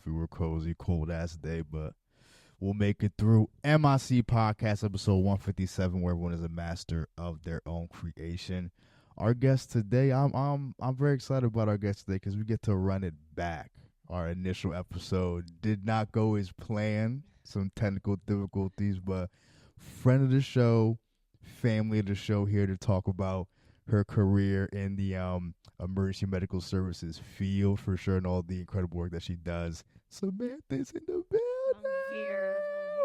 comfy, we're cozy, cold ass day, but we'll make it through. MIC Podcast episode 157, where everyone is a master of their own creation. Our guest today, I'm very excited about our guest today because we get to run it back. Our initial episode did not go as planned, some technical difficulties, but friend of the show, family of the show, here to talk about her career in the emergency medical services field for sure, and all the incredible work that she does. Samantha's in the building. I'm here.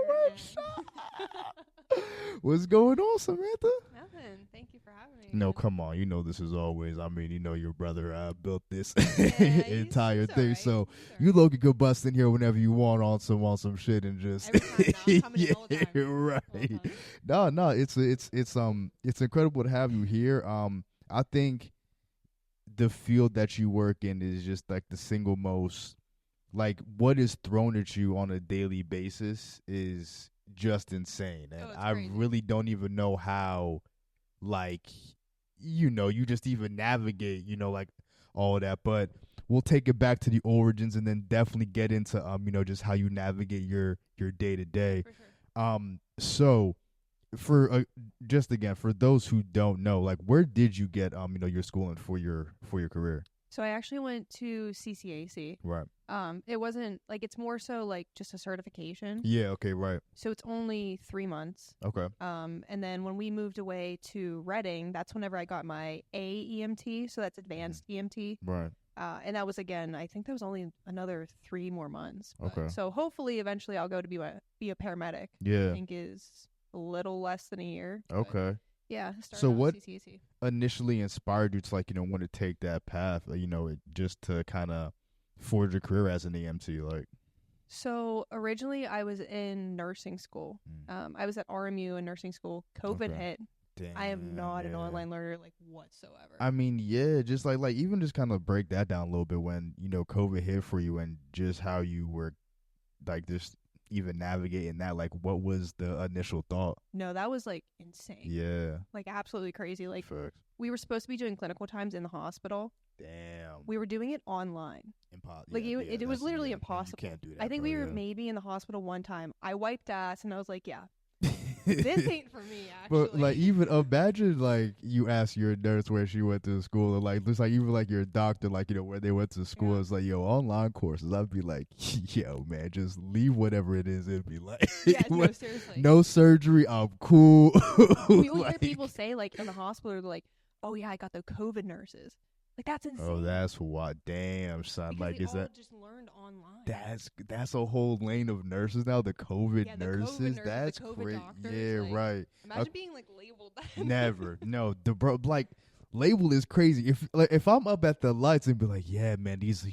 What's up? What's going on, Samantha? Nothing. Thank you for having me. No, come on. You know this is always. I mean, you know your brother built this Yeah, entire he's thing, alright. so He's you Loki could bust in here whenever you want on some shit and just Every time, no, I'm coming in all the time. yeah, All right. the time. No, it's incredible to have you here. I think the field that you work in is just like the single most, like, what is thrown at you on a daily basis is just insane, and it's I crazy. really don't even know how, like, you just even navigate, like all of that. But we'll take it back to the origins and then definitely get into just how you navigate your day to day. For sure. So for just again, for those who don't know, like, where did you get your schooling for your career? So I actually went to CCAC. Right. It wasn't like, it's more so like just a certification. Yeah. Okay. Right. So it's only 3 months. Okay. And then when we moved away to Reading, that's whenever I got my AEMT. So that's advanced EMT. Right. And that was, again, I think that was only another 3 more months. Okay. So hopefully eventually I'll go to be a paramedic. Yeah. I think is a little less than a year. but Okay. Yeah. So what at CCAC. initially inspired you to, like, want to take that path, just to kind of forge a career as an EMT, like? So originally I was in nursing school. I was at RMU in nursing school. COVID Okay. hit. Damn, I am not an yeah. online learner, like, whatsoever. I mean, yeah, just like even just kind of break that down a little bit when COVID hit for you, and just how you were, like, just even navigating that. Like, what was the initial thought? No, that was like insane. Yeah. Like, absolutely crazy. Like, Facts. we were supposed to be doing clinical times in the hospital. Damn. We were doing it online. Impossible. Like, it was literally impossible. You can't do that. I think bro, we were yeah. maybe in the hospital one time. I wiped ass and I was like, yeah, this ain't for me, actually. But, like, even imagine, like, you ask your nurse where she went to school, and, like, just like even like your doctor, like, where they went to school. Yeah. It's like, yo, online courses. I'd be like, yo, man, just leave whatever it is. It'd be like, Yeah, no, seriously. no surgery. I'm cool. You'll hear Like, people say, like, in the hospital, they're like, oh yeah, I got the COVID nurses. Like, that's insane. oh, that's what. Damn, son. Because Like, they is all that? just learned online. That's a whole lane of nurses now. The COVID Yeah, the nurses. COVID nurses, That's the COVID crazy. doctors, Yeah, like, right. Imagine being, like, labeled that. Never. No, the bro, like, label is crazy. If I'm up at the lights and be like, yeah, man, these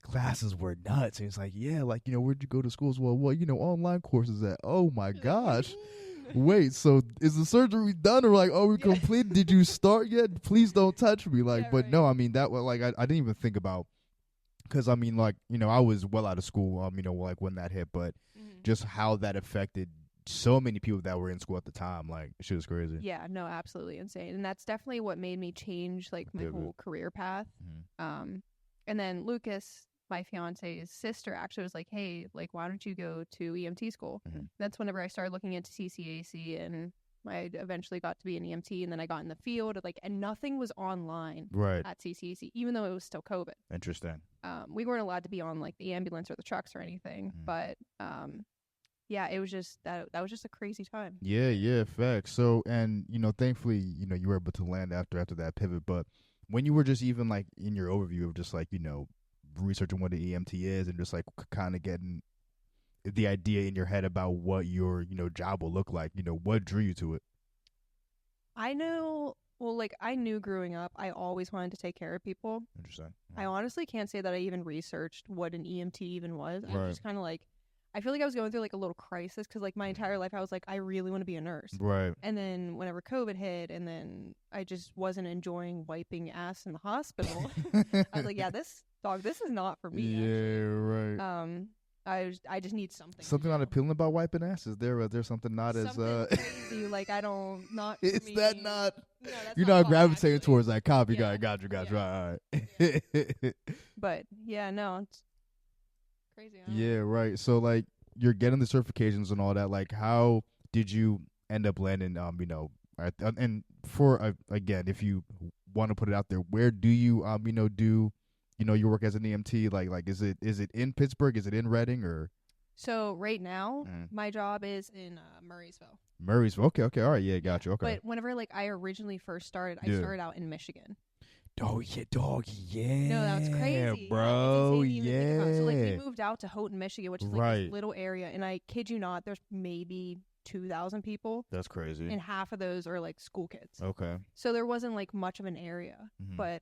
classes were nuts. And it's like, yeah, like, where'd you go to schools? Well, online courses at. Oh my gosh. Wait, so is the surgery done, or like, oh, we Yeah. completed? Did you start yet? Please don't touch me. Like, Yeah, but right. no, I mean, that was like, I didn't even think about, because I mean, like, I was well out of school, like when that hit, but Mhm. just how that affected so many people that were in school at the time, like, shit was crazy. Yeah, no, absolutely insane. And that's definitely what made me change, like, my Pivot. whole career path. Mhm. And then Lucas, my fiance's sister, actually was like, hey, like, why don't you go to EMT school? Mhm. That's whenever I started looking into CCAC, and I eventually got to be an EMT, and then I got in the field, like, and nothing was online Right. at CCAC, even though it was still COVID. Interesting. We weren't allowed to be on, like, the ambulance or the trucks or anything, Mhm. but yeah, it was just that was just a crazy time. Yeah, facts. So, and thankfully, you were able to land after that pivot. But when you were just even like in your overview of just like researching what an EMT is, and just like kind of getting the idea in your head about what your job will look like, what drew you to it? I know, well, like, I knew growing up, I always wanted to take care of people. Interesting. I honestly can't say that I even researched what an EMT even was. I Right. was just kind of like, I feel like I was going through like a little crisis because like my entire life I was like, I really want to be a nurse. Right. And then whenever COVID hit, and then I just wasn't enjoying wiping ass in the hospital. I was like, yeah, this is not for me. Yeah, right. Actually. I just need something. Something to not do. appealing about wiping ass? Is there something not Something as crazy? Like I don't not. is for that me. not? No, that's You're not not fun, gravitating actually. towards that copy. Yeah. Got you. Yeah. All right. But yeah, no. crazy. I don't Yeah, know. right. So like you're getting the certifications and all that. Like, how did you end up landing? And for again, if you want to put it out there, where do you do your work as an EMT? Like is it in Pittsburgh? Is it in Reading or So right now, Mm. my job is in Murraysville. Murray's? Okay, all right, yeah, Yeah. got you. Okay, But whenever like I originally first started, I Yeah. started out in Michigan. oh yeah, dog, yeah, No, that's crazy. Yeah, it's bro, insane to even think about. So like we yeah, moved out to Houghton, Michigan, which is like right. this little area, and I kid you not, there's maybe 2,000 people, That's crazy. and half of those are like school kids. Okay. So there wasn't like much of an area. Mhm. But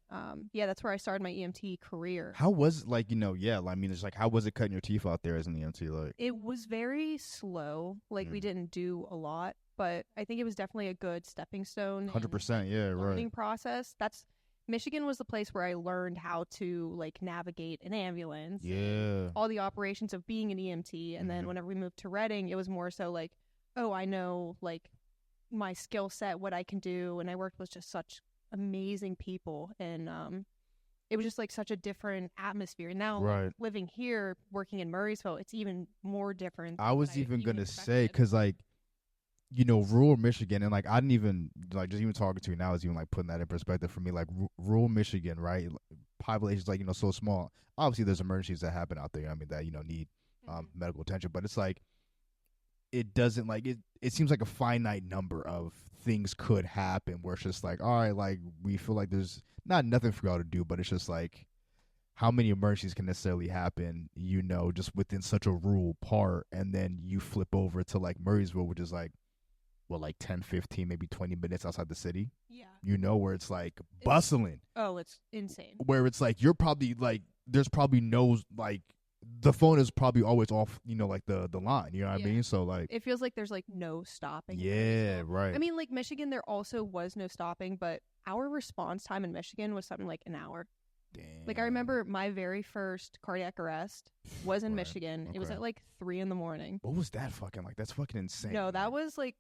yeah, that's where I started my EMT career. How was it, like, yeah, I mean, it's like, how was it cutting your teeth out there as an EMT? Like, It was very slow. Like we Mm. didn't do a lot, but I think it was definitely a good stepping stone. 100%, yeah, Learning right. process. Michigan was the place where I learned how to like navigate an ambulance. Yeah. All the operations of being an EMT, and then Mhm. whenever we moved to Reading, it was more so like, oh, I know like my skill set, what I can do, and I worked with just such amazing people, and it was just like such a different atmosphere. Now, like, Right. living here, working in Murraysville, it's even more different. I than was what I even going to say, expected. because, like, rural Michigan, and, like, I didn't even, like, just even talking to you now is even, like, putting that in perspective for me. Like, rural Michigan, right? Population's, like, so small. Obviously, there's emergencies that happen out there, you know what I mean, that, need medical attention. But it's like, it doesn't, like, it seems like a finite number of things could happen where it's just like, all right, like, we feel like there's not nothing for y'all to do, but it's just like, how many emergencies can necessarily happen, just within such a rural part, and then you flip over to, like, Murraysville, which is like, well, like 10, 15, maybe 20 minutes outside the city, Yeah. where it's like bustling, Oh, it's insane. where it's like, you're probably like, there's probably no, like, the phone is probably always off, like the line, you know what I Yeah. mean? So, like, It feels like there's like no stopping. in yeah, Murraysville. right. I mean, like Michigan, there also was no stopping, but our response time in Michigan was something like an hour. Damn. Like I remember my very first cardiac arrest was in Right. Michigan. It was Okay. at like 3 a.m. What was that fucking like? That's fucking insane. No, that man. was like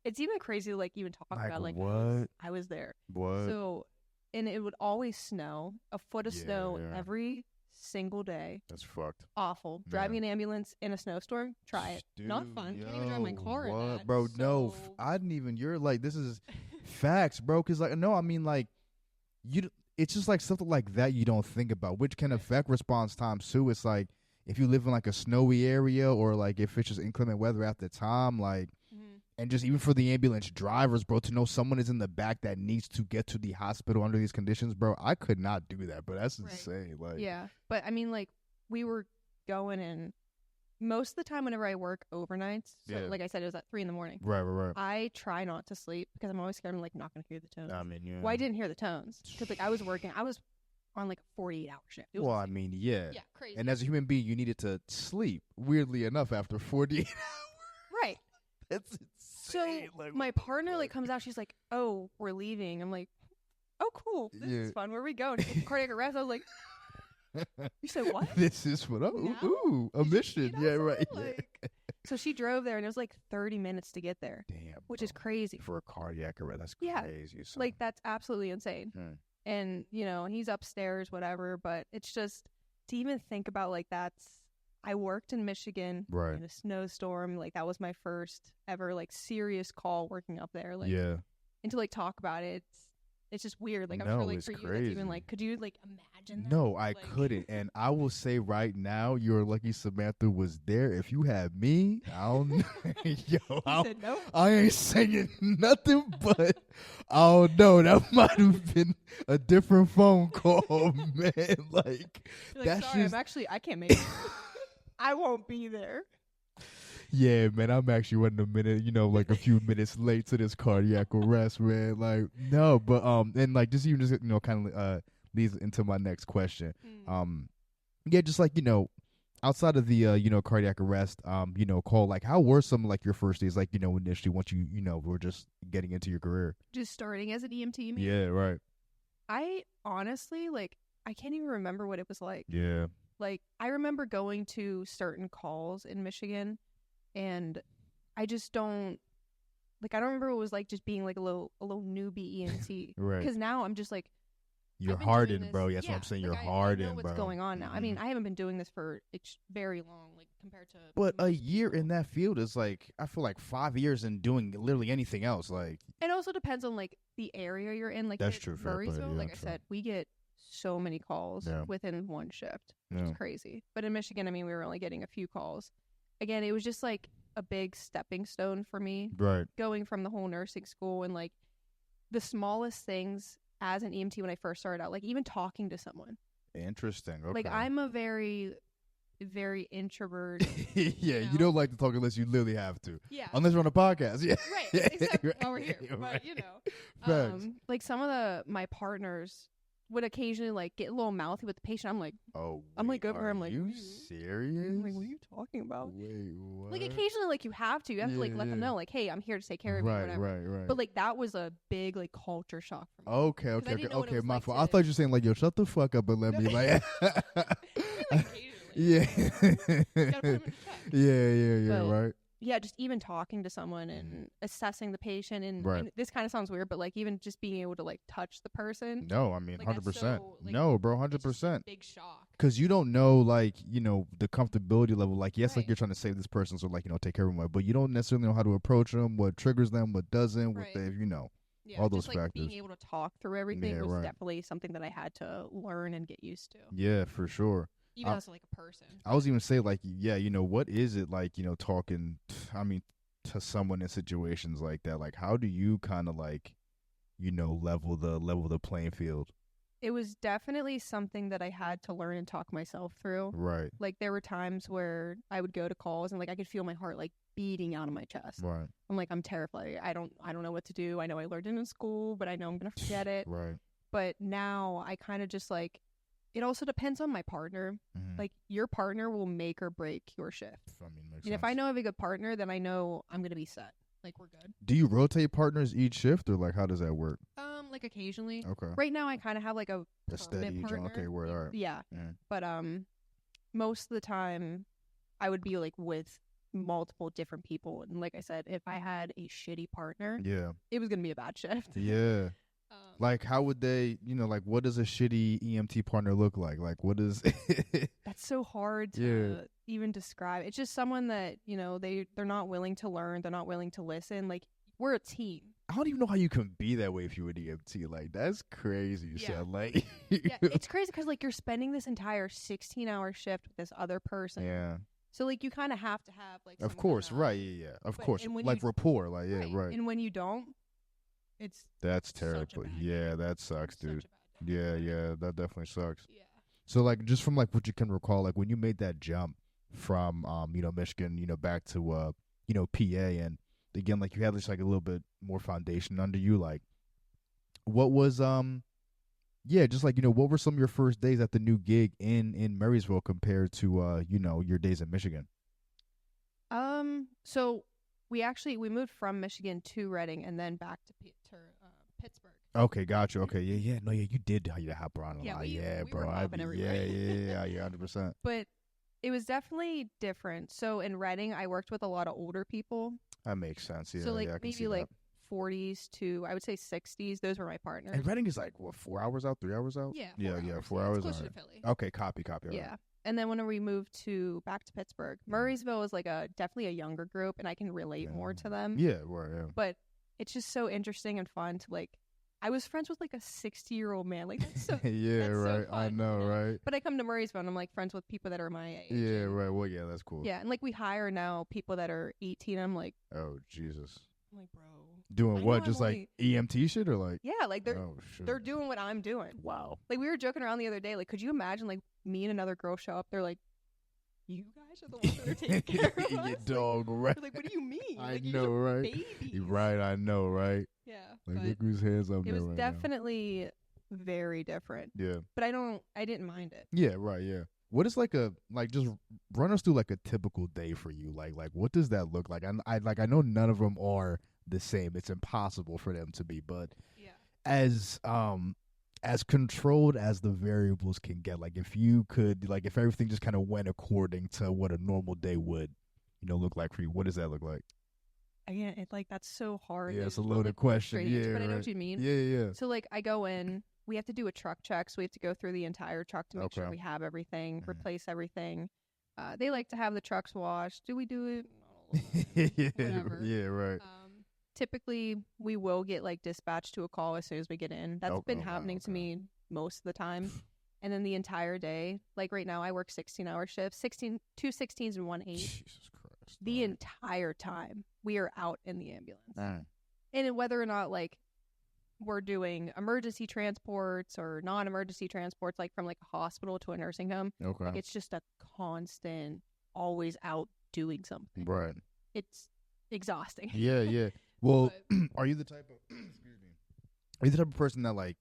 it's even crazy to like even talk Like, about. Like what? I was there. What? So, and it would always snow, a foot of snow Yeah. every single day. That's fucked. Awful. Driving an ambulance in a snowstorm, try it. Not Dude, fun. Can't even drive my car in what? that. Bro, no. So- I didn't even. You're like, this is facts, bro. Because, like, no, I mean, like, it's just like something like that you don't think about, which can affect response times too. It's like, if you live in like a snowy area, or like if it's just inclement weather at the time, like, Mhm. and just even for the ambulance drivers, bro, to know someone is in the back that needs to get to the hospital under these conditions, bro, I could not do that, bro. That's Right. insane. Like, Yeah, but I mean, like we were going in most of the time whenever I work overnights. So, Yeah. like I said, it was at 3 a.m. right. I try not to sleep because I'm always scared I'm like not gonna hear the tones. I mean, yeah. Well, I didn't hear the tones because like I was working. I was on like a 48-hour shift. It was Well, I insane. mean, yeah. Yeah, crazy. And as a human being, you needed to sleep. Weirdly enough, after 48 right. That's So insane. Like, my what the partner like fuck? comes out. She's like, "Oh, we're leaving." I'm like, "Oh, cool. This Yeah. is fun. Where are we going?" Cardiac arrest. I was like, "You said what?" This is what? Now? A Did you mission. see Yeah, that right. sign? Yeah. Like- So she drove there, and it was like 30 minutes to get there, Damn. which bro. is crazy. For a cardiac arrest. That's Yeah. crazy. son. Like that's absolutely insane. Hmm. And he's upstairs, whatever. But it's just to even think about like that's. I worked in Michigan Right. in a snowstorm. Like that was my first ever like serious call working up there. Like Yeah. and to like talk about it, it's just weird. Like I'm No, sure like it's for you, that's crazy. even like, could you like imagine? That? No, I Like- couldn't. And I will say right now, you're lucky Samantha was there. If you had me, I don't know. Yo, He I, said no. I ain't saying nothing, but I don't know. That might have been a different phone call, man. Like, You're like, that's sorry, just. I can't make it. I won't be there. Yeah, man, I'm actually running a minute, like a few minutes late to this cardiac arrest, man. Like, no, but and like just kind of leads into my next question. Yeah, just like outside of the cardiac arrest call, like how were some like your first days, like initially once you were just getting into your career? Just starting as an EMT. You mean? Yeah, right. I honestly like I can't even remember what it was like. Yeah, Like I remember going to certain calls in Michigan, and I just don't like. I don't remember what it was like just being like a little newbie EMT. right. Because now I'm just like, You're I've been doing hardened, this- bro. That's yeah, what I'm saying. like, You're I hardened, know what's bro. going on now. I mean, Mhm. I haven't been doing this for very long, like compared to. But a most year people. in that field is like, I feel like 5 years in doing literally anything else. Like, It also depends on like the area you're in. Like That's at true, fair play, Murraysville, yeah, like I true. said, we get so many calls Yeah. within one shift, which Yeah. is crazy. But in Michigan, I mean, we were only getting a few calls. Again, it was just like a big stepping stone for me, right. going from the whole nursing school and like the smallest things as an EMT when I first started out, like even talking to someone. Interesting. Okay. Like I'm a very, very introvert. yeah, you know? don't like to talk unless you literally have to. Yeah. Unless we're on a podcast. Yeah. Right. Except Right, while we're here. right. But you know. Facts. Like some of my partners would occasionally like get a little mouthy with the patient. I'm like, Oh, I'm like over are here, I'm like, you "What are you-" serious? I'm like, what are you talking about? Wait, what? Like occasionally, like you have to like let them Yeah. know, like, hey, I'm here to take care of you, Right, whatever. right. But like that was a big like culture shock for me. Okay, I okay, didn't okay, know what it okay. was My like fault. I to- thought you were saying like, yo, shut the fuck up and let me like. Occasionally. Yeah. Gotta put 'em in check. yeah, But- right. Yeah, just even talking to someone and assessing the patient and, Right. and this kind of sounds weird, but like even just being able to like touch the person. No, I mean, Like, that's 100%. so, like, No, bro, it's just a 100%. big shock. Because you don't know, like, the comfortability level. Like, yes, like Right. you're trying to save this person, so, like, take care of them, but you don't necessarily know how to approach them, what triggers them, what doesn't, what Right. they, Yeah, all those just, like, being factors. able to talk through everything Yeah, was right. definitely something that I had to learn and get used to. Yeah, for sure. Even I- as like a person. I was even say, like, yeah, what is it like, talking, to someone in situations like that? Like, how do you kind of, like, level the playing field? It was definitely something that I had to learn and talk myself through. Right, Like there were times where I would go to calls and like I could feel my heart like beating out of my chest. right, I'm like, I'm terrified. I don't know what to do. I know I learned it in school, but I know I'm gonna forget it. right. But now I kind of just like, it also depends on my partner. Mhm. Like your partner will make or break your shift. I mean, makes And if sense. I know I have a good partner, then I know I'm gonna be set. Like we're good. Do you rotate partners each shift, or like how does that work? Like occasionally. Okay, Right now I kind of have like a a steady permanent job. partner. Okay, word, all right. Yeah. Yeah. But most of the time I would be like with multiple different people, and like I said, if I had a shitty partner, Yeah, it was gonna be a bad shift. yeah. Like, how would they, like, what does a shitty EMT partner look like? Like, what is? That's so hard to Yeah. even describe. It's just someone that they're not willing to learn, they're not willing to listen. Like we're a team. I don't even know how you can be that way if you're an EMT. Like, that's crazy. Yeah. Son. Like, Yeah, it's crazy because like you're spending this entire 16-hour shift with this other person. yeah. So like you kind of have to have like Of some course, kinda- right? Yeah, yeah. Of But- course, and when like you- rapport. Like, yeah, right. And when you don't, it's That's such a terrible. bad Yeah, day. that sucks, such a dude. bad day. Yeah, yeah, that definitely sucks. Yeah. So, like, just from like what you can recall, like when you made that jump from Michigan, back to PA, and again, like you had just like a little bit more foundation under you. Like, what was just like what were some of your first days at the new gig in Marysville compared to your days in Michigan? So we moved from Michigan to Reading and then back to Pittsburgh. Okay, gotcha. Okay, yeah, no, yeah, you did hop around a Yeah, lot. we Bro, were hopping everywhere. yeah, 100%. But it was definitely different. So in Reading, I worked with a lot of older people. That makes sense. Yeah, So like yeah, I can see maybe like that. 40s to I would say 60s. Those were my partners. And Reading is like what, 4 hours out, 3 hours out? Yeah, 4 hours. It's closer alright. to Philly. Okay, copy. All right. Yeah. And then when we moved back to Pittsburgh, Murraysville was like definitely a younger group, and I can relate more to them. Yeah, right. Yeah. But it's just so interesting and fun to like. I was friends with like a 60-year-old man. Like that's so. yeah, that's so right. I fun, know, right? But I come to Murraysville and I'm like friends with people that are my age. Yeah, and- right. Well, yeah, that's cool. Yeah, and like we hire now people that are 18. I'm like, Oh, Jesus. bro. Doing I what? know Just I'm like EMT shit or like? Yeah, like they're Oh, shit. they're doing what I'm doing. Wow. Like we were joking around the other day. Like, could you imagine like me and another girl show up? They're like, you guys are the ones that are taking care of You us. dog, right? We're like, what do you mean? I Like, you know, guys are right? Babies. Right, I know, right? Yeah. Like, but look whose hands up it there was right now. definitely very different. Yeah. But I didn't mind it. Yeah, right, yeah. What is like just run us through like a typical day for you? Like what does that look like? I know none of them are the same. It's impossible for them to be, but Yeah. as controlled as the variables can get, like if you could, like if everything just kind of went according to what a normal day would, look like for you, what does that look like? Again, that's so hard. Yeah, it's a little loaded bit question. strange, Yeah, but I know right. what you mean. Yeah. So like I go in we have to do a truck check, so we have to go through the entire truck to make sure we have everything, replace everything. They like to have the trucks washed. Do we do it? Whatever. Yeah, right. Typically, we will get like dispatched to a call as soon as we get in. That's been happening to me most of the time. And then the entire day, like right now, I work 16-hour shifts, 2 16s and 1 8. Jesus Christ. The entire time we are out in the ambulance. And whether or not like we're doing emergency transports or non-emergency transports, like from like a hospital to a nursing home, like it's just a constant, always out doing something. Right. It's exhausting. Yeah. Well, are you the type of excuse me? Are you the type of person that like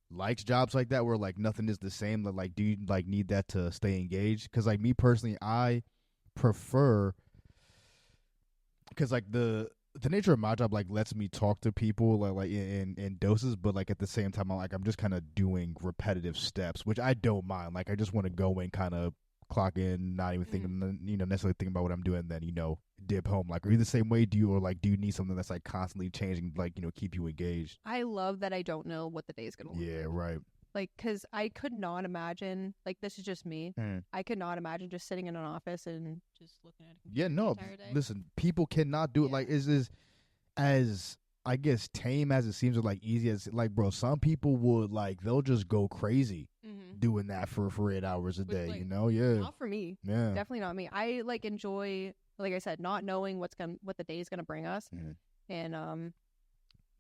likes jobs like that where like nothing is the same? That like, do you like need that to stay engaged? Because like me personally, I prefer, because like the nature of my job like lets me talk to people like in doses, but like at the same time I'm just kind of doing repetitive steps, which I don't mind. Like I just want to go in, kind of clock in, not even thinking necessarily thinking about what I'm doing, then dip home. Like, are you the same way? Do you need something that's like constantly changing, like keep you engaged? I love that I don't know what the day's gonna look like. Yeah, right. Like, because I could not imagine, like, this is just me. I could not imagine just sitting in an office and just looking at a computer the entire day. Listen, people cannot do it. Like, is as, I guess, tame as it seems, or like easy as, like, bro, some people would, like, they'll just go crazy doing that for 8 hours a day, like, Yeah. Not for me. Yeah. Definitely not me. I, like, enjoy, like I said, not knowing what the day's gonna bring us. And,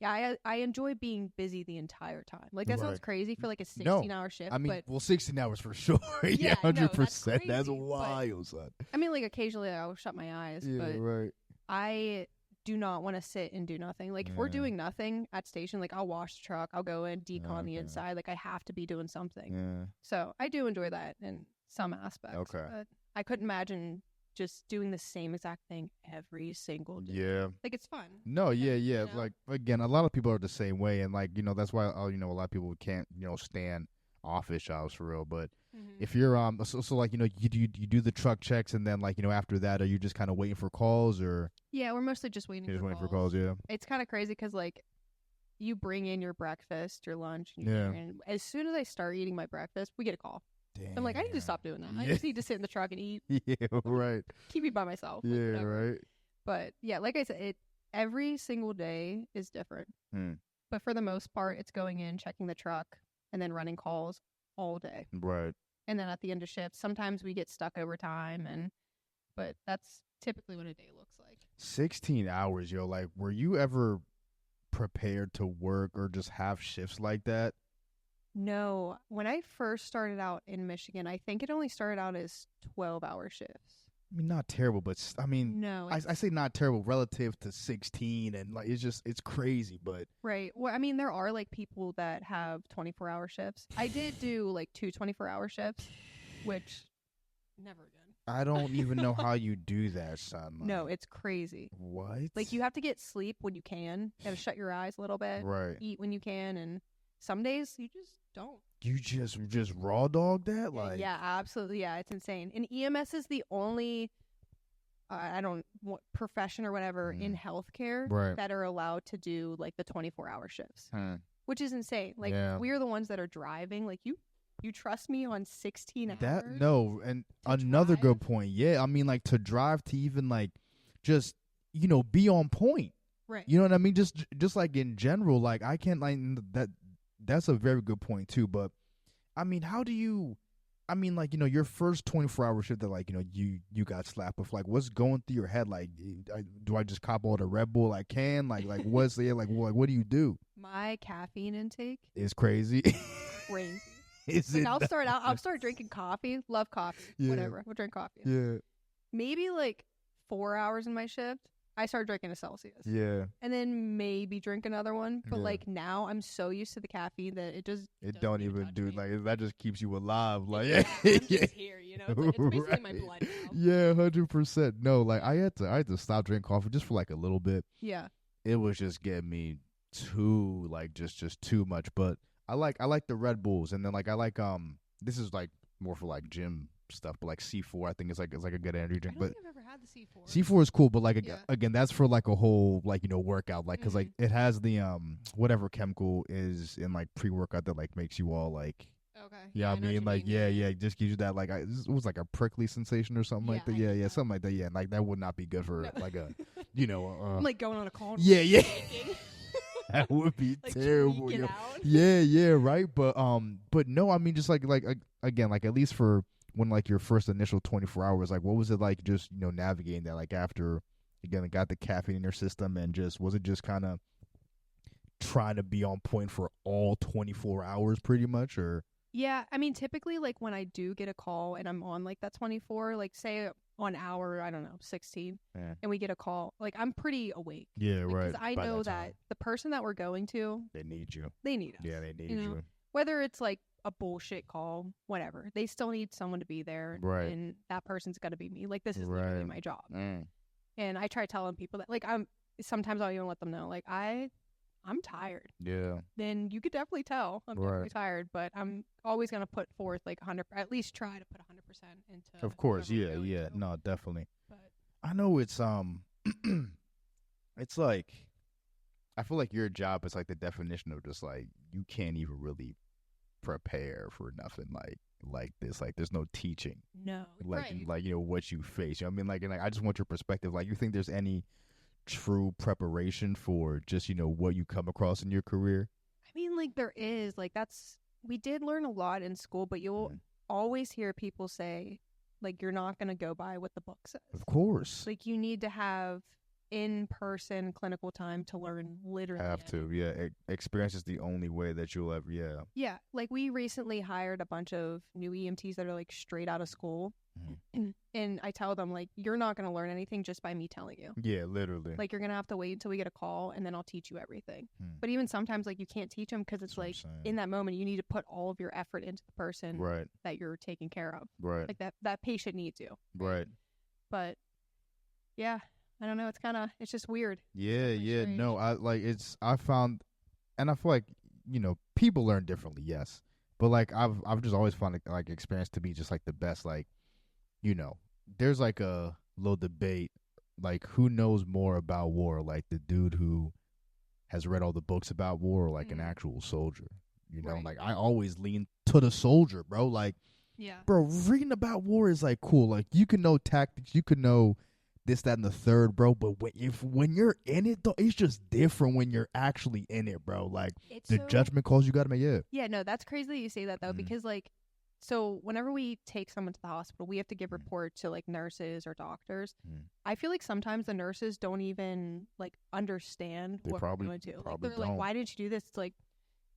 yeah, I enjoy being busy the entire time. Like, that sounds crazy for, like, a 16-hour shift. I mean, but, well, 16 hours for sure. Yeah, 100%. That's wild, son. I mean, like, occasionally I'll shut my eyes. Yeah, but right. I do not want to sit and do nothing. Like, if we're doing nothing at station, like, I'll wash the truck, I'll go in, decon the inside. Like, I have to be doing something. Yeah. So, I do enjoy that in some aspects. Okay. But I couldn't imagine just doing the same exact thing every single day. Yeah. Like, it's fun. No, yeah. Like, again, a lot of people are the same way, and like, that's why a lot of people can't, stand office jobs for real. But if you're so like, you do the truck checks, and then like, after that, are you just kind of waiting for calls, or? Yeah, we're mostly just waiting. For calls. Yeah. It's kind of crazy because like, you bring in your breakfast, your lunch, and as soon as I start eating my breakfast, we get a call. Damn. I'm like, I need to stop doing that. I just need to sit in the truck and eat. Yeah, right. Keep me by myself. Yeah, like, right. But yeah, like I said, every single day is different. But for the most part, it's going in, checking the truck, and then running calls all day. Right. And then at the end of shift, sometimes we get stuck overtime, but that's typically what a day looks like. 16 hours, yo. Like, were you ever prepared to work or just have shifts like that? No. When I first started out in Michigan, I think it only started out as 12-hour shifts. I mean, not terrible, but I mean, no, I say not terrible relative to 16, and like it's crazy, but right. Well, I mean, there are like people that have 24-hour shifts. I did do like 2 24-hour shifts, which never again. I don't even know how you do that, son. Like, no, it's crazy. What? Like, you have to get sleep when you can. You got to shut your eyes a little bit. Right. Eat when you can, and some days you just don't. You just raw dog that? Like, yeah, absolutely. Yeah, it's insane. And EMS is the only profession or whatever in healthcare that are allowed to do like the 24-hour shifts, which is insane. Like, we are the ones that are driving. Like, you trust me on 16 hours? No, and another good point. Yeah, I mean, like, to drive, to even like just be on point. Right. You know what I mean? Just like in general, like I can't like that. That's a very good point too. But I mean, how do you? I mean, like, your first 24-hour shift that like you got slapped with, like, what's going through your head? Like, do I just cop all the Red Bull I can? Like what's the like what do you do? My caffeine intake is crazy. Crazy. Like, I'll start drinking coffee. Love coffee. Yeah. Whatever. We'll drink coffee. Yeah. Maybe like 4 hours in my shift, I start drinking a Celsius. Yeah. And then maybe drink another one. But like now I'm so used to the caffeine that it don't even do me. Like that just keeps you alive. Like I'm just here, It's basically my blood now. Yeah, 100%. No, like I had to stop drinking coffee just for like a little bit. Yeah. It was just getting me too like just too much. But I like the Red Bulls, and then like I like this is like more for like gym stuff, but like C4, I think is like a good energy I drink. don't But think I've ever had the C4. C4 is cool, but like Yeah. again, that's for like a whole like workout, like because like Mhm. it has the whatever chemical is in like pre-workout that like makes you all like. Okay. Yeah, I I know what mean, you like, mean. yeah, it just gives you that, like, it was like a prickly sensation or something like Yeah, that. I Yeah, hate that. something like that. Yeah, like that would not be good for No. like a, I'm like going on a call. And yeah, yeah, shaking, that would be like terrible. tweaking Yo. out. Yeah, right. But no, I mean, just like again, like at least for when like your first initial 24 hours, like what was it like just navigating that, like after again got the caffeine in your system, and just was it just kind of trying to be on point for all 24 hours pretty much, or Yeah, I mean, typically, like when I do get a call and I'm on like that 24, like say on hour, I don't know, 16, yeah, and we get a call, like I'm pretty awake. yeah, Like, right. 'cause I by know that, time, that the person that we're going to, they need you. they need us. Yeah, they need you know? you. Whether it's like a bullshit call, whatever, they still need someone to be there. Right. And that person's got to be me. Like, this is literally Right. my job. Mm. And I try telling people that, like, sometimes I'll even let them know, like, I'm tired. Yeah. Then you could definitely tell I'm Right. definitely tired, but I'm always going to put forth like 100, at least try to put 100% into. Of course. whatever I'm Yeah. going to. No, definitely. But I know it's it's like I feel like your job is like the definition of just like you can't even really prepare for nothing like this. Like there's no teaching. no, Like right. like what you face. I mean, like, and like I just want your perspective. Like, you think there's any true preparation for just what you come across in your career? I mean, like there is like we did learn a lot in school, but you'll always hear people say like you're not going to go by what the book says. Of course. Like you need to have in-person clinical time to learn literally Have to, yeah. Experience is the only way that you'll ever, Yeah, like we recently hired a bunch of new EMTs that are like straight out of school. And I tell them, like, you're not going to learn anything just by me telling you. Yeah, literally. Like, you're going to have to wait until we get a call, and then I'll teach you everything. But even sometimes, like, you can't teach them because it's like, in that moment, you need to put all of your effort into the person right. that you're taking care of. Right. Like, that patient needs you. Right. But, yeah, I don't know. It's just weird. Yeah, yeah. strange. No, I found, and I feel like, people learn differently, yes. But, like, I've just always found, like, experience to be just, like, the best, like, there's like a little debate, like who knows more about war, like the dude who has read all the books about war, or like an actual soldier. Right. Like I always lean to the soldier, bro. Like, yeah, bro, reading about war is like cool. Like you can know tactics, you can know this, that, and the third, bro. But when you're in it, though, it's just different when you're actually in it, bro. Like it's the so, judgment calls you got to make. Yeah, no, that's crazy that you say that though, because like. So whenever we take someone to the hospital, we have to give report to like nurses or doctors. I feel like sometimes the nurses don't even like understand what we're going to. Like they're like, "Why didn't you do this?" It's like,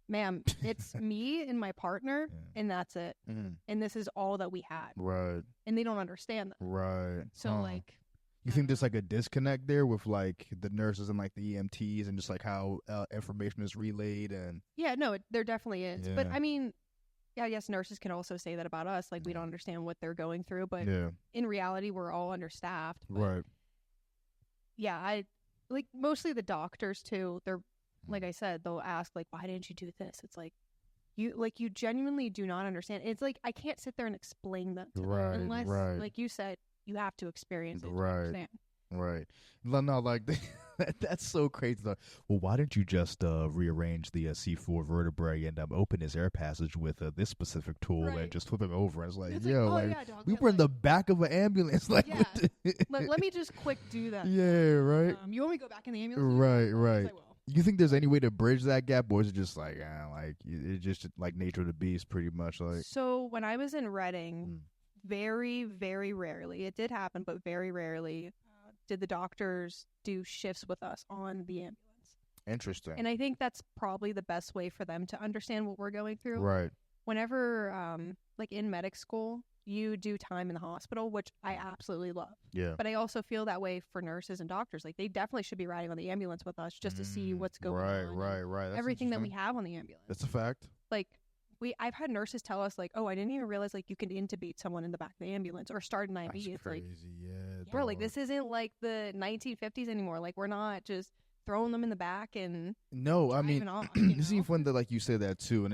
"Ma'am, it's me and my partner, and that's it. And this is all that we had." Right. And they don't understand that. Right. So like, you think there's like a disconnect there with like the nurses and like the EMTs and just like how information is relayed and. Yeah, no, there definitely is. But I mean. Yeah, yes, nurses can also say that about us. Like, we don't understand what they're going through. But in reality, we're all understaffed. Right. Yeah, I like mostly the doctors, too. They're, like I said, they'll ask, like, why didn't you do this? It's like, you genuinely do not understand. It's like, I can't sit there and explain that to them. Unless, like you said, you have to experience it to understand. Right. No, like that's so crazy. Though. Well, why didn't you just rearrange the C4 vertebrae and open his air passage with this specific tool and just flip him over? And it's like, dog, we were in the back of an ambulance. Like, let me just quick do that. Yeah, right. You want me to go back in the ambulance? Right. You think there's any way to bridge that gap, or is it just like, it's just like nature of the beast, pretty much? Like, so when I was in Reading, very, very rarely, it did happen, but very rarely. Did the doctors do shifts with us on the ambulance? Interesting. And I think that's probably the best way for them to understand what we're going through. Right. Whenever, like in medic school, you do time in the hospital, which I absolutely love. Yeah. But I also feel that way for nurses and doctors. Like they definitely should be riding on the ambulance with us just to see what's going on. Right. That's everything that we have on the ambulance. That's a fact. Like I've had nurses tell us like, oh, I didn't even realize like you can intubate someone in the back of the ambulance or start an IV. It's crazy, like, bro, like this isn't like the 1950s anymore. Like we're not just throwing them in the back and I mean, off, it's even fun that like you say that too.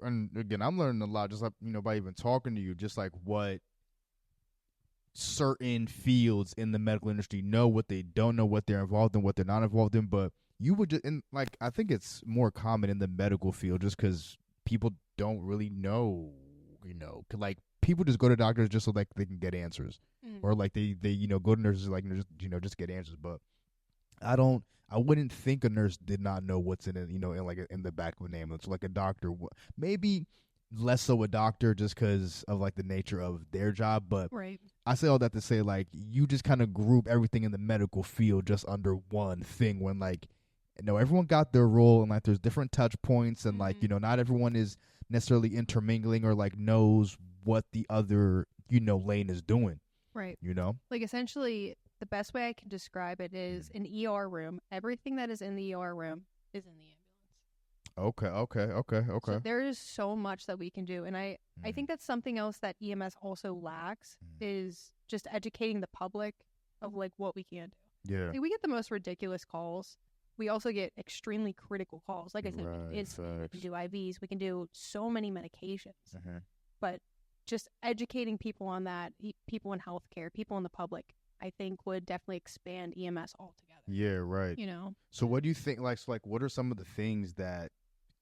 And again, I'm learning a lot just like by even talking to you, just like what certain fields in the medical industry know what they don't know, what they're involved in, what they're not involved in. But you would just, and like, I think it's more common in the medical field just because people don't really know, 'cause, like, people just go to doctors just so like they can get answers, or like they go to nurses like just get answers. But I wouldn't think a nurse did not know what's in it, in the back of an ambulance. Like a doctor, maybe less so a doctor just because of like the nature of their job. But Right. I say all that to say, like, you just kind of group everything in the medical field just under one thing when, like, everyone got their role and, like, there's different touch points and, like, not everyone is necessarily intermingling or, like, knows what the other, lane is doing. Right. Like, essentially, the best way I can describe it is an ER room. Everything that is in the ER room is in the ambulance. Okay. So there is so much that we can do. And I think that's something else that EMS also lacks is just educating the public of, like, what we can do. Yeah. Like, we get the most ridiculous calls. We also get extremely critical calls. Like I said, we can do IVs. We can do so many medications. But just educating people on that, people in healthcare, people in the public, I think would definitely expand EMS altogether. Yeah, right. So what do you think, like, what are some of the things that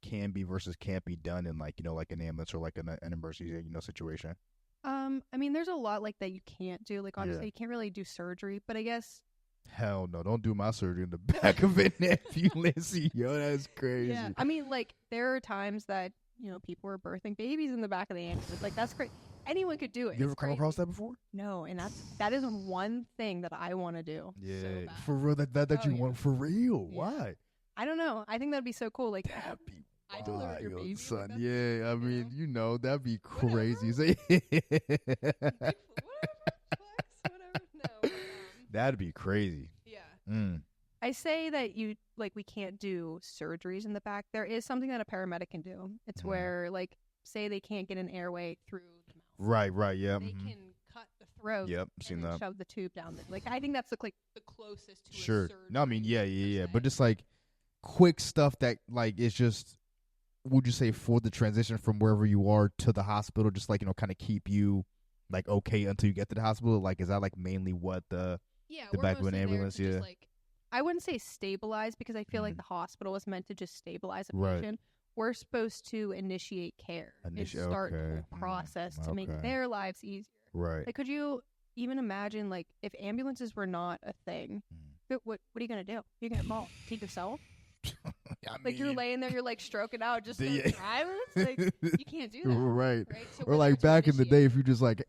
can be versus can't be done in, like, like an ambulance or like an emergency, situation? I mean, there's a lot like that you can't do. Like, obviously, you can't really do surgery, but I guess. Hell no, don't do my surgery in the back of an ambulance. Yo, that's crazy. Yeah, I mean, like, there are times that, people are birthing babies in the back of the ambulance. Like, that's great. Anyone could do it. You ever come across that before? No, and that is one thing that I want to do. Yeah, so for real. That you want for real? Yeah. Why? I don't know. I think that'd be so cool. Like, that'd be I delivered your baby, son. like, Yeah, I mean, that'd be crazy. Whatever. No. That'd be crazy. Yeah. I say that we can't do surgeries in the back. There is something that a paramedic can do. It's where, like, say they can't get an airway through the mouth. Right, yeah. They can cut the throat. Yep, seen that. Shove the tube down. Like, I think that's the closest to sure. a surgery. No, I mean, yeah. But just, like, quick stuff that, like, it's just, would you say, for the transition from wherever you are to the hospital, just, like, kind of keep you, like, okay until you get to the hospital? Like, is that, like, mainly what the back of an ambulance? Yeah. Just, like, I wouldn't say stabilize because I feel like the hospital is meant to just stabilize a patient. We're supposed to initiate care and start the whole process to make their lives easier. Right. Like, could you even imagine, like, if ambulances were not a thing, what are you going to do? You're going to take yourself? Like, you're laying there, you're, like, stroking out just to drive us? Like, you can't do that. Right. So or, like, back in the day, if you just, like,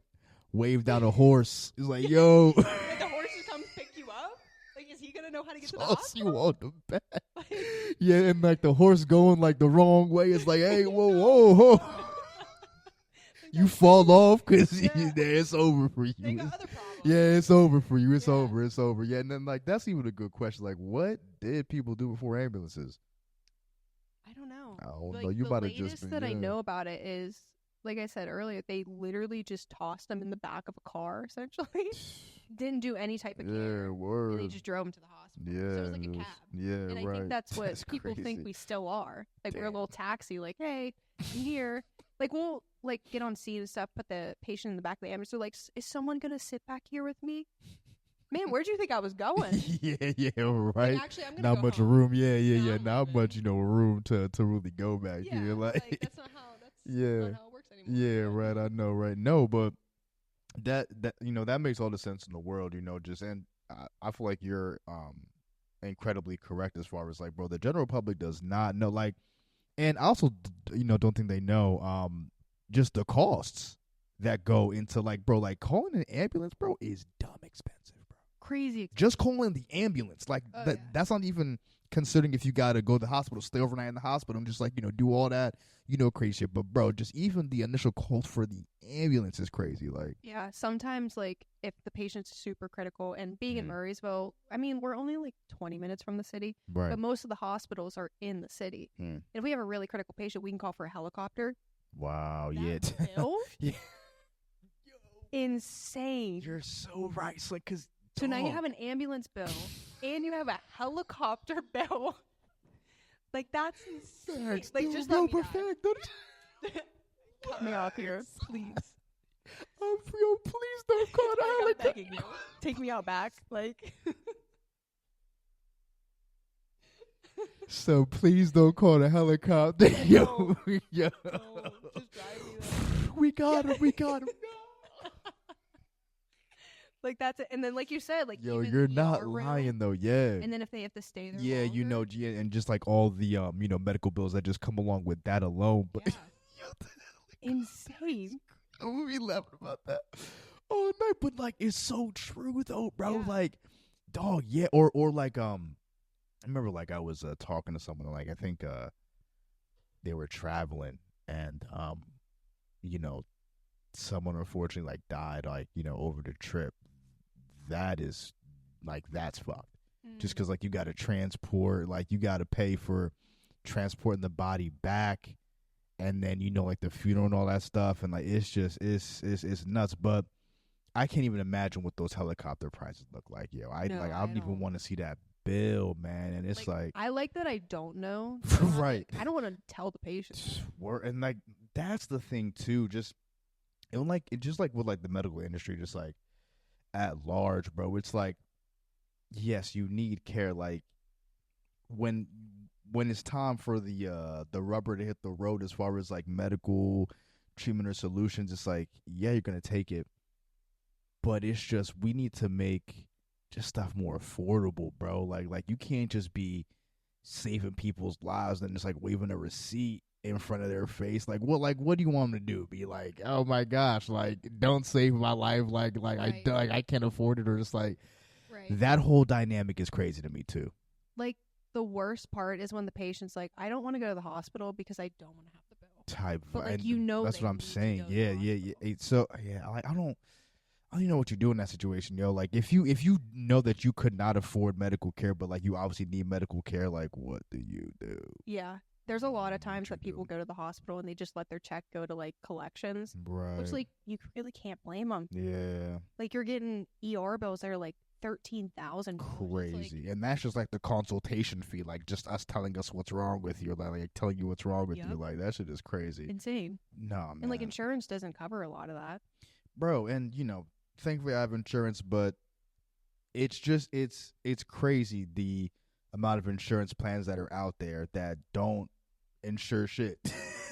waved down a horse, it's like, yo. Like, the horse just comes pick you up? Like, is he going to know how to get to the hospital? You on the back. Yeah, and, like, the horse going, like, the wrong way. It's like, hey, whoa. You fall off because it's over for you. They got other problems. Yeah, it's over for you. It's over. Yeah, and then, like, that's even a good question. Like, what did people do before ambulances? I don't know. I don't know. You might have just been. The latest that I know about it is, like I said earlier, they literally just tossed them in the back of a car, essentially. Didn't do any type of care. Yeah, word. And they just drove them to the hospital. Yeah. So it was like a cab. Yeah, and I think that's what people think we still are. Like, we're a little taxi, like, hey, I'm here. Like, we'll, like, get on scene and stuff, put the patient in the back of the ambulance. They're like, is someone going to sit back here with me? Man, where'd you think I was going? Yeah, right. Like, actually, I'm gonna not go much home. room. Yeah. I'm Not leaving. much, room to really go back Yeah, here. Like, that's not how yeah. not how it works anymore. Yeah, right. I know, right? No, but that that makes all the sense in the world. Just, and I feel like you're incredibly correct as far as, like, bro, the general public does not know, like, and I also don't think they know just the costs that go into, like, bro, like, calling an ambulance, bro, is dumb expensive, bro. Crazy expensive. Just calling the ambulance, like, that's not even considering if you gotta go to the hospital, stay overnight in the hospital, and just, like, do all that, crazy shit. But, bro, just even the initial cost for the ambulance is crazy. Like, yeah, sometimes, like, if the patient's super critical, and being in Murraysville, I mean, we're only like 20 minutes from the city, right? But most of the hospitals are in the city. And if we have a really critical patient, we can call for a helicopter. Wow, that bill? Yeah. Insane. You're so right. It's like, cause so now you have an ambulance bill and you have a helicopter bill. Like, that's insane. Like, just let me die. Cut me off here, please. Yo, please don't call the Like, I'm helicopter. begging you. Take me out back. Like, So please don't call the helicopter. Yo, yo. just drive me there. We got him. We got him. Like, that's it. And then, like you said, like, Yo, even you're the not ER room, lying though. Yeah. And then if they have to stay there, Yeah, you know, longer, and just like all the medical bills that just come along with that alone. But yeah. Insane. I'm gonna be laughing about that all night. But like, it's so true though, bro. Yeah. Like, dog, yeah. Or like, I remember like I was talking to someone, like I think they were traveling, and you know, someone unfortunately like died, like, you know, over the trip. That is like, that's fucked. Just because like you got to transport, like you got to pay for transporting the body back, and then, you know, like the funeral and all that stuff, and like it's just it's nuts. But I can't even imagine what those helicopter prices look like. Yo, I don't even want to see that bill, man. And it's like I like that I don't know. right. I don't want to tell the patient. And like that's the thing too. Just like with like the medical industry, just like at large, bro. It's like, yes, you need care. Like when it's time for the rubber to hit the road, as far as like medical treatment or solutions, it's like, yeah, you're gonna take it, but it's just, we need to make just stuff more affordable, bro. Like you can't just be saving people's lives and just like waving a receipt in front of their face. Like what do you want them to do? Be like, oh my gosh, like don't save my life, like Right. I can't afford it, or just like Right. that whole dynamic is crazy to me too. Like, the worst part is when the patient's like, I don't want to go to the hospital because I don't want to have the bill. Type, But, like, and you know that's they what I'm need to saying. go to Yeah, the yeah, yeah. hospital. So yeah, like I don't even know what you do in that situation, yo. Like if you know that you could not afford medical care, but like you obviously need medical care, like what do you do? Yeah. There's a lot of times you that people do? go to the hospital and they just let their check go to, like, collections, Right. which, like, you really can't blame them. Yeah. Like, you're getting ER bills that are, like, $13,000. Crazy. And that's just like the consultation fee, like just us telling us what's wrong with you, like telling you what's wrong with you. Yep. Like that shit is crazy. Insane. No, man. And, like, insurance doesn't cover a lot of that. Bro, and you know, thankfully I have insurance, but it's just it's crazy the amount of insurance plans that are out there that don't insure shit.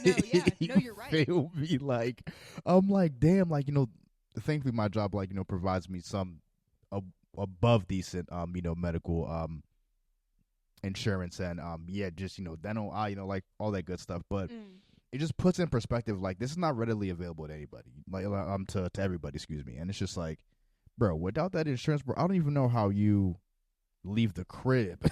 No, yeah. No, you're right. Feel me? Like I'm like, damn, like, you know, thankfully my job, like, you know, provides me some above decent you know, medical insurance, and yeah, just, you know, dental, you know, like all that good stuff. But it just puts in perspective, like this is not readily available to anybody, like to everybody, excuse me. And it's just like, bro, without that insurance, bro, I don't even know how you leave the crib.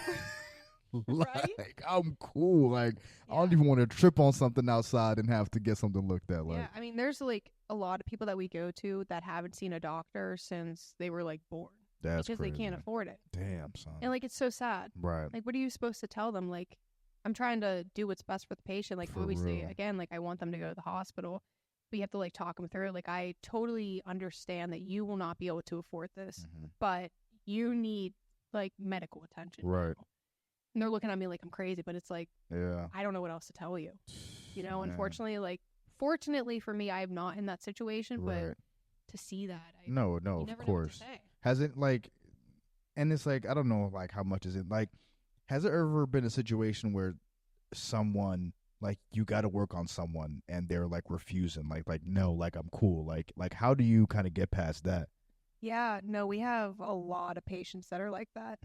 Right? Like I'm cool, like I don't even want to trip on something outside and have to get something looked at. Like, Yeah, I mean, there's like a lot of people that we go to that haven't seen a doctor since they were like born, that's because crazy. they can't afford it. Damn, son. And like, it's so sad. Right. Like, what are you supposed to tell them? Like, I'm trying to do what's best for the patient. Like, For obviously, real. again, like, I want them to go to the hospital, but you have to like talk them through. Like, I totally understand that you will not be able to afford this, but you need like medical attention. Right. And they're looking at me like I'm crazy, but it's like, Yeah. I don't know what else to tell you. You know, Man. unfortunately, like, fortunately for me, I am not in that situation, Right. but to see that, No, you never of know what to course. say. Has it like, and it's like, I don't know, like how much is it like, has there ever been a situation where someone, like you got to work on someone and they're like refusing, like no, like I'm cool, like how do you kind of get past that? Yeah, no, we have a lot of patients that are like that.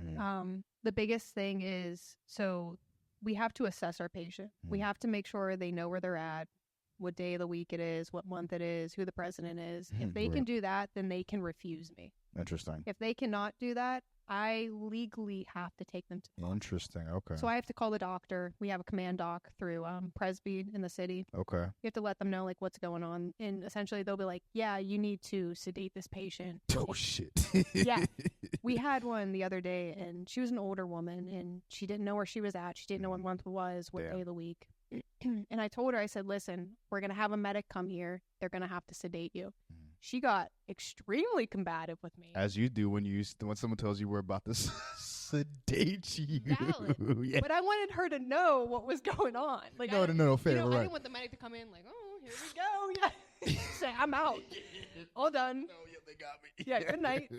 The biggest thing is, so we have to assess our patient. We have to make sure they know where they're at, what day of the week it is, what month it is, who the president is. If they can Right. do that, then they can refuse me. Interesting. If they cannot do that, I legally have to take them to the hospital. Interesting. Okay. So I have to call the doctor. We have a command doc through Presby in the city. Okay. You have to let them know like what's going on, and essentially they'll be like, "Yeah, you need to sedate this patient." Oh shit. Yeah. We had one the other day, and she was an older woman, and she didn't know where she was at. She didn't know what month it was, what Damn. day of the week. And I told her, I said, "Listen, we're gonna have a medic come here. They're gonna have to sedate you." She got extremely combative with me. As you do when someone tells you we're about to sedate you. Valid. Yeah. But I wanted her to know what was going on. Like, No, fair, I right. didn't want the medic to come in like, "Oh, here we go." Yeah. Say, I'm out. All done. No, yeah, they got me. Yeah, good night.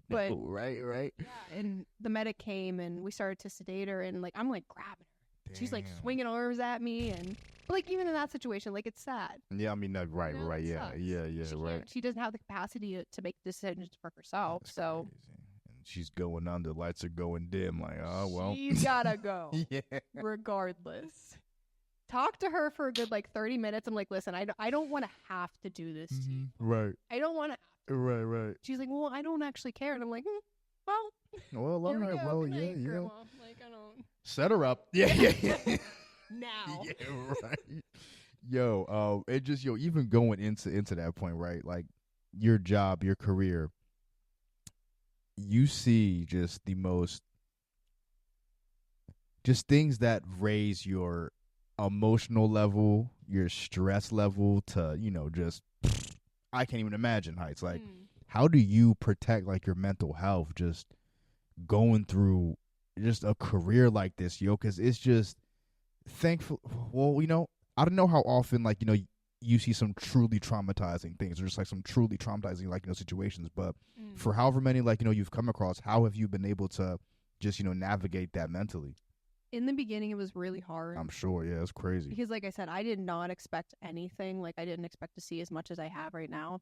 But no, right. yeah, and the medic came and we started to sedate her, and like I'm like grabbing her. Damn. She's like swinging arms at me, and but like even in that situation, like it's sad. Yeah, I mean, right, You know, right, it yeah, sucks. yeah, right. She doesn't have the capacity to make decisions for herself. That's So crazy. And she's going under, lights are going dim. Like, oh well, she's gotta go. yeah. Regardless. Talk to her for a good like 30 minutes. I'm like, listen, I don't want to have to do this to you. Right, I don't want to. right. She's like, well, I don't actually care. And I'm like, well, Well, all here we right, go. well, Good yeah, night, yeah. Grandma. Like, I don't. Set her up. Yeah. Now. Yeah, right. Yo, it just even going into that point, right? Like your job, your career, you see just the most, just things that raise your emotional level, your stress level to, just I can't even imagine heights. Like, how do you protect like your mental health just going through just a career like this, yo? Because it's just thankful. Well, I don't know how often like you see some truly traumatizing things, or just like some truly traumatizing like situations. But for however many like you've come across, how have you been able to just navigate that mentally? In the beginning, it was really hard. I'm sure, yeah, it's crazy. Because, like I said, I did not expect anything. Like, I didn't expect to see as much as I have right now.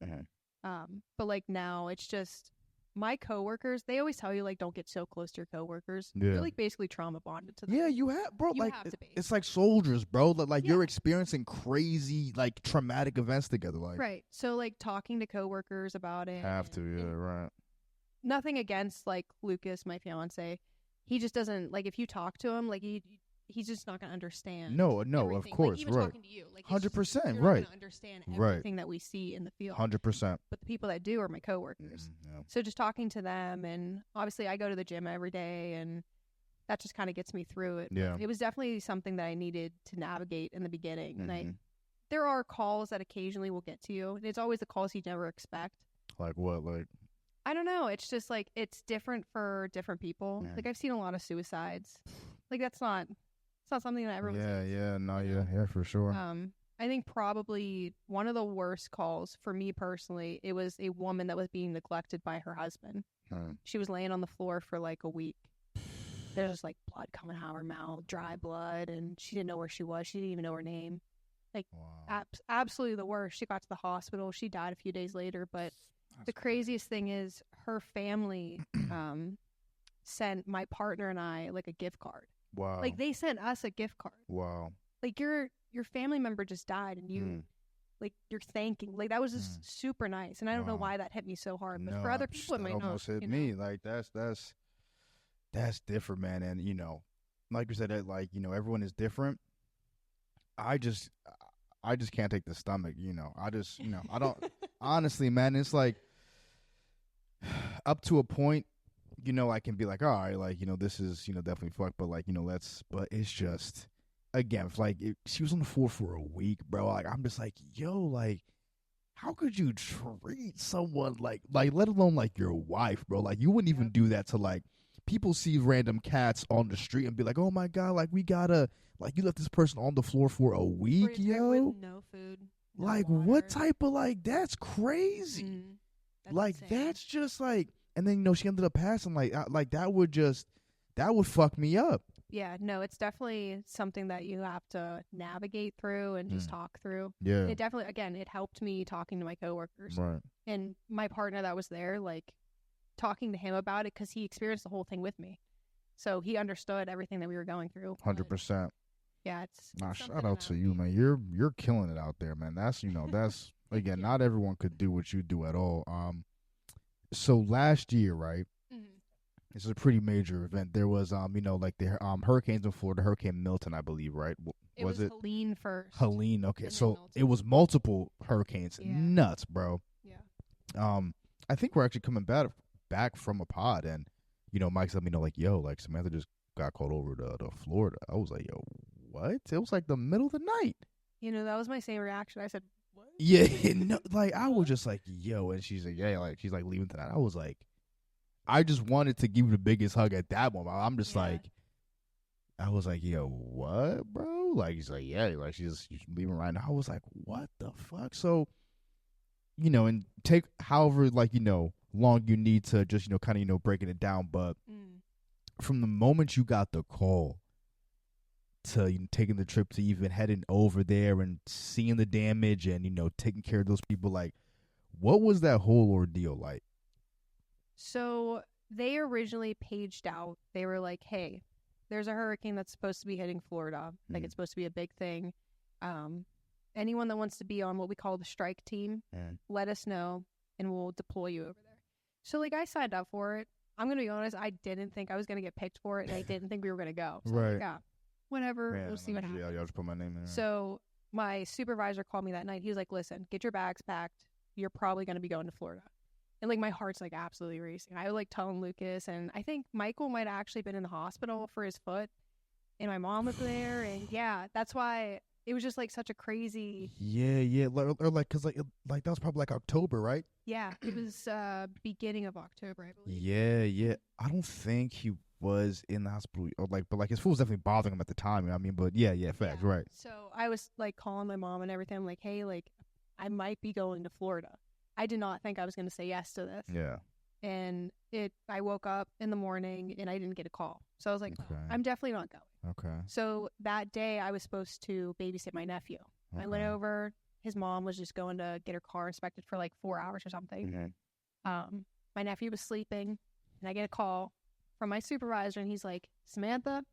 But, like, now it's just my coworkers, they always tell you, like, don't get so close to your coworkers. Yeah. You're, like, basically trauma bonded to them. Yeah, you have, bro. You like, have to be. It's like soldiers, bro. Like, Yeah. you're experiencing crazy, like, traumatic events together. Like, Right. So, like, talking to coworkers about it. have to, yeah, right. Nothing against, like, Lucas, my fiance. He just doesn't, like, if you talk to him, like, he's just not going to understand. No, everything. of course, like, even right. talking to you, like, 100%, you're not right. going to understand everything that we see in the field. 100%. But the people that do are my coworkers. Yeah. So just talking to them, and obviously I go to the gym every day, and that just kind of gets me through it. Yeah. But it was definitely something that I needed to navigate in the beginning. And there are calls that occasionally will get to you, and it's always the calls you never expect. Like what? Like, I don't know. It's just like it's different for different people. Yeah. Like I've seen a lot of suicides. Like it's not something that everyone sees. Yeah, for sure. I think probably one of the worst calls for me personally, it was a woman that was being neglected by her husband. She was laying on the floor for like a week. There's just like blood coming out of her mouth, dry blood, and she didn't know where she was. She didn't even know her name. Like absolutely the worst. She got to the hospital. She died a few days later, but the craziest thing is her family sent my partner and I like a gift card. Wow. Like they sent us a gift card. Wow. Like your family member just died and you like you're thanking. Like that was just super nice. And I don't know why that hit me so hard. But for other people it might not. Almost hit me. Like that's different, man. And like you said, that like, everyone is different. I just can't take the stomach, I just, I don't honestly, man, it's like up to a point, I can be like, all right, like, this is, definitely fucked, but like, but it's just, again, like, she was on the floor for a week, bro. Like, I'm just like, yo, like, how could you treat someone like, let alone like your wife, bro? Like, you wouldn't even do that to like, people see random cats on the street and be like, oh my God, like, we gotta, like, you left this person on the floor for a week, yo. With no food. No like, water. what type of, like, that's crazy. That's like, insane. that's just, like, and then, she ended up passing, like, that would fuck me up. Yeah, no, it's definitely something that you have to navigate through and just talk through. Yeah. It definitely, again, it helped me talking to my coworkers. Right. And my partner that was there, like, talking to him about it because he experienced the whole thing with me. So he understood everything that we were going through. 100%. Yeah, it's shout out to you, man. You're killing it out there, man. That's that's again, not everyone could do what you do at all. So last year, right? This is a pretty major event. There was like the hurricanes in Florida, Hurricane Milton, I believe, right? Was it Helene first? Helene, okay. And So then it was multiple hurricanes. Yeah. Nuts, bro. Yeah. I think we're actually coming back from a pod, and Mike's let me know like, yo, like Samantha just got called over to Florida. I was like, yo, what? It was like the middle of the night. That was my same reaction. I said, what? Yeah, no, like I was just like, yo, and she's like, yeah, like she's like leaving tonight. I was like, I just wanted to give you the biggest hug at that moment. I'm just like, I was like, yo, what, bro? Like, he's like, yeah, like she's leaving right now. I was like, what the fuck? So, and take however, like, long you need to just, kind of, breaking it down. But from the moment you got the call to taking the trip to even heading over there and seeing the damage and, taking care of those people, like, what was that whole ordeal like? So they originally paged out. They were like, hey, there's a hurricane that's supposed to be hitting Florida. Like, it's supposed to be a big thing. Anyone that wants to be on what we call the strike team, let us know and we'll deploy you over there. So, like, I signed up for it. I'm going to be honest, I didn't think I was going to get picked for it, and I didn't think we were going to go. So right. Like, whatever, we'll see what happens. Yeah, y'all just put my name in there. So my supervisor called me that night. He was like, listen, get your bags packed. You're probably going to be going to Florida. And, like, my heart's, like, absolutely racing. I was, like, telling Lucas, and I think Michael might have actually been in the hospital for his foot, and my mom was there, and, yeah, that's why it was just, like, such a crazy... Yeah, or like, because, like, that was probably, like, October, right? Yeah, it was beginning of October, I believe. Yeah. I don't think he was in the hospital, or like, but, like, his foot was definitely bothering him at the time, I mean, but, yeah, facts, right. So I was, like, calling my mom and everything. I'm like, hey, like, I might be going to Florida. I did not think I was going to say yes to this. Yeah. And I woke up in the morning and I didn't get a call. So I was like, I'm definitely not going. Okay. So that day I was supposed to babysit my nephew. I went over. His mom was just going to get her car inspected for like 4 hours or something. My nephew was sleeping and I get a call from my supervisor and he's like, Samantha,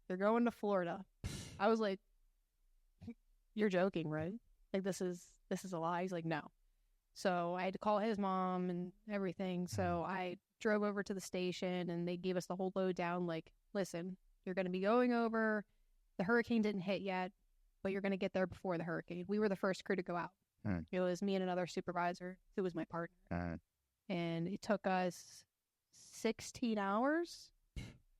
you're going to Florida. I was like, you're joking, right? Like, this is a lie. He's like, no. So I had to call his mom and everything. So I drove over to the station and they gave us the whole lowdown. Like, listen, you're going to be going over. The hurricane didn't hit yet, but you're going to get there before the hurricane. We were the first crew to go out. It was me and another supervisor who was my partner. And it took us 16 hours,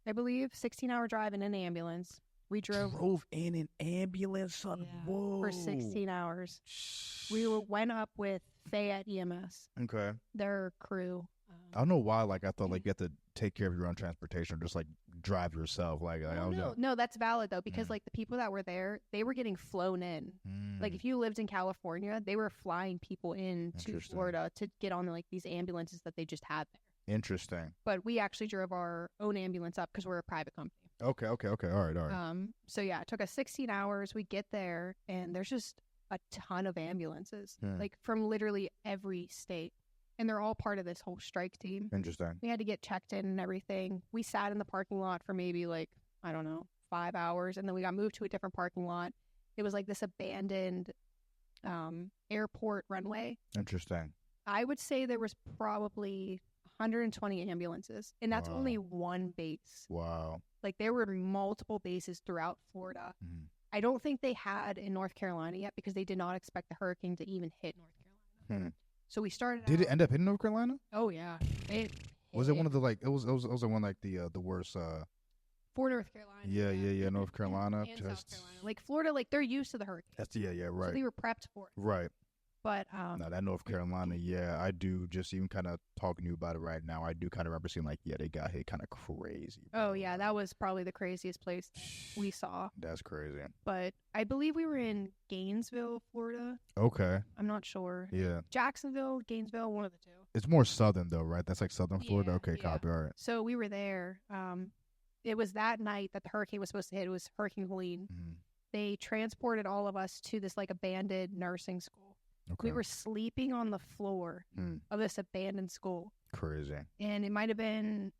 I believe, 16-hour drive in an ambulance. We drove in an ambulance, son. Whoa. For 16 hours. We went up with Fayette EMS. Okay. Their crew. I don't know why. Like, I thought, like, you have to take care of your own transportation or just, like, drive yourself. Like, I don't know. No, that's valid, though, because, like, the people that were there, they were getting flown in. Like, if you lived in California, they were flying people in to Florida to get on, like, these ambulances that they just had there. Interesting. But we actually drove our own ambulance up because we're a private company. Okay. All right. So, yeah, it took us 16 hours. We get there, and there's just a ton of ambulances, like, from literally every state. And they're all part of this whole strike team. Interesting. We had to get checked in and everything. We sat in the parking lot for maybe, like, I don't know, 5 hours. And then we got moved to a different parking lot. It was like this abandoned airport runway. Interesting. I would say there was probably 120 ambulances. And that's only one base. Wow. Like, there were multiple bases throughout Florida. I don't think they had in North Carolina yet because they did not expect the hurricane to even hit North Carolina. So we started. Did it end up hitting North Carolina? Oh yeah, was it one of the, like, it was one, like, the worst. For North Carolina. Yeah, North Carolina. And South Carolina. Like, Florida, like, they're used to the hurricane. That's right. So they were prepped for it. Right. But no, that North Carolina, I do, just even kind of talking to you about it right now, I do kind of remember seeing, like, they got hit kind of crazy. Bro. Oh yeah, that was probably the craziest place we saw. That's crazy. But I believe we were in Gainesville, Florida. Okay. I'm not sure. Yeah. Jacksonville, Gainesville, one of the two. It's more southern though, right? That's like southern Florida. Okay, copy. All right. So we were there. It was that night that the hurricane was supposed to hit. It was Hurricane Helene. They transported all of us to this, like, abandoned nursing school. Okay. We were sleeping on the floor of this abandoned school. Crazy. And it might have been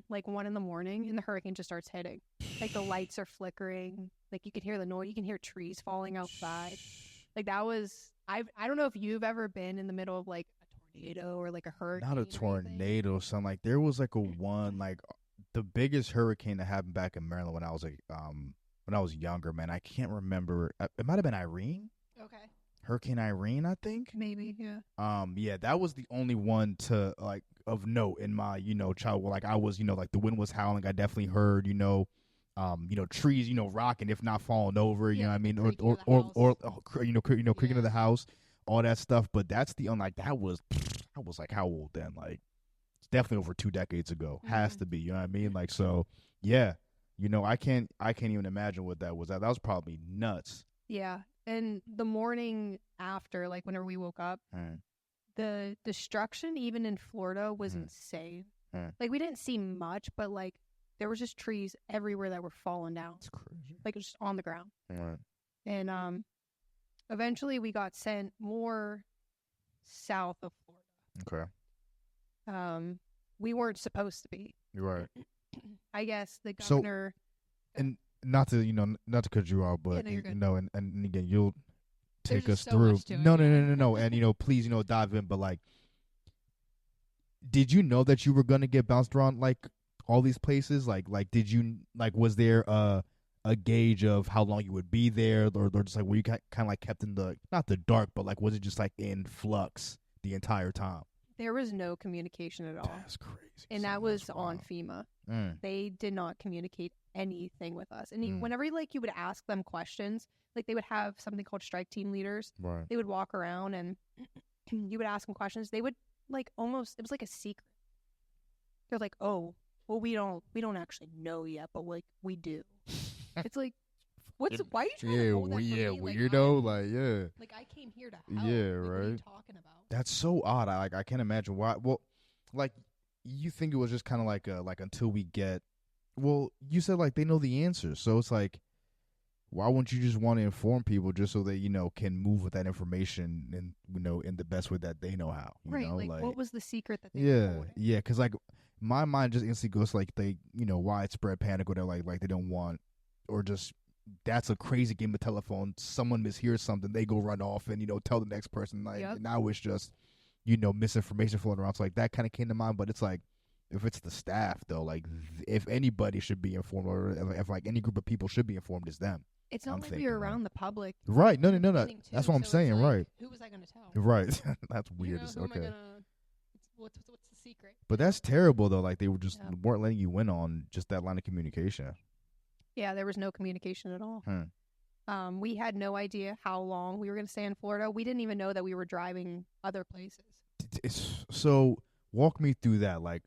like 1 a.m, and the hurricane just starts hitting. Like, the lights are flickering. Like, you can hear the noise. You can hear trees falling outside. Like, that was, I don't know if you've ever been in the middle of, like, a tornado or, like, a hurricane. Not a tornado, son. Like, there was, like, a one, like, the biggest hurricane that happened back in Maryland when I was, like, when I was younger, man. I can't remember. It might have been Irene. Okay. Hurricane Irene, I think. Maybe, yeah. Yeah, that was the only one to, like, of note in my, child. Like, I was, like, the wind was howling. I definitely heard, trees, rocking, if not falling over. You know what I mean? Or creaking of the house, all that stuff. But that's the like that was like how old then? Like, it's definitely over 2 decades ago. Has to be. You know what I mean? Like, so yeah. You know, I can't even imagine what that was. That was probably nuts. Yeah. And the morning after, like whenever we woke up, the destruction even in Florida was insane. Like we didn't see much, but like there was just trees everywhere that were falling down. It's crazy. Like just on the ground. Right. And eventually we got sent more south of Florida. Okay. We weren't supposed to be. You're right. I guess the governor. And not to cut you off, but Yeah, no, you're good. you know, and again, you'll take There's us just so through. much to it, No, yeah. and please, dive in. But like, did you know that you were gonna get bounced around like all these places? Like, did you was there a gauge of how long you would be there, or just like were you kind of like kept in the not the dark, but like was it just like in flux the entire time? There was no communication at all. That's crazy. And that was on FEMA. They did not communicate anything with us. And whenever like you would ask them questions, like they would have something called strike team leaders. Right. They would walk around and you would ask them questions. They would like almost, it was like a secret. They're like, oh, well, we don't actually know yet, but like we do. It's like, why are you trying to hold that from me? Weirdo, Like I came here to help. Yeah, like, right. What are you talking about? That's so odd. I can't imagine why. Well, like you think it was just kind of like until we get. Well, you said like they know the answers, so it's like, why wouldn't you just want to inform people just so they can move with that information and in the best way that they know how? Right. Know? Like what was the secret that they Yeah, were holding? yeah. Because like my mind just instantly goes like they widespread panic or they're like they don't want or just. That's a crazy game of telephone. Someone mishears something, they go run off and tell the next person. Like now it's just misinformation floating around. So like that kind of came to mind. But it's like if it's the staff though, like if anybody should be informed or if like any group of people should be informed, it's them. It's not like we were around the public. Right? No. That's what I'm saying. Like, right? Who was I going to tell? Right. That's weird. Who okay. am I gonna, what's the secret? But that's terrible though. Like they were just weren't letting you in on just that line of communication. Yeah, there was no communication at all. We had no idea how long we were going to stay in Florida. We didn't even know that we were driving other places. So walk me through that. Like,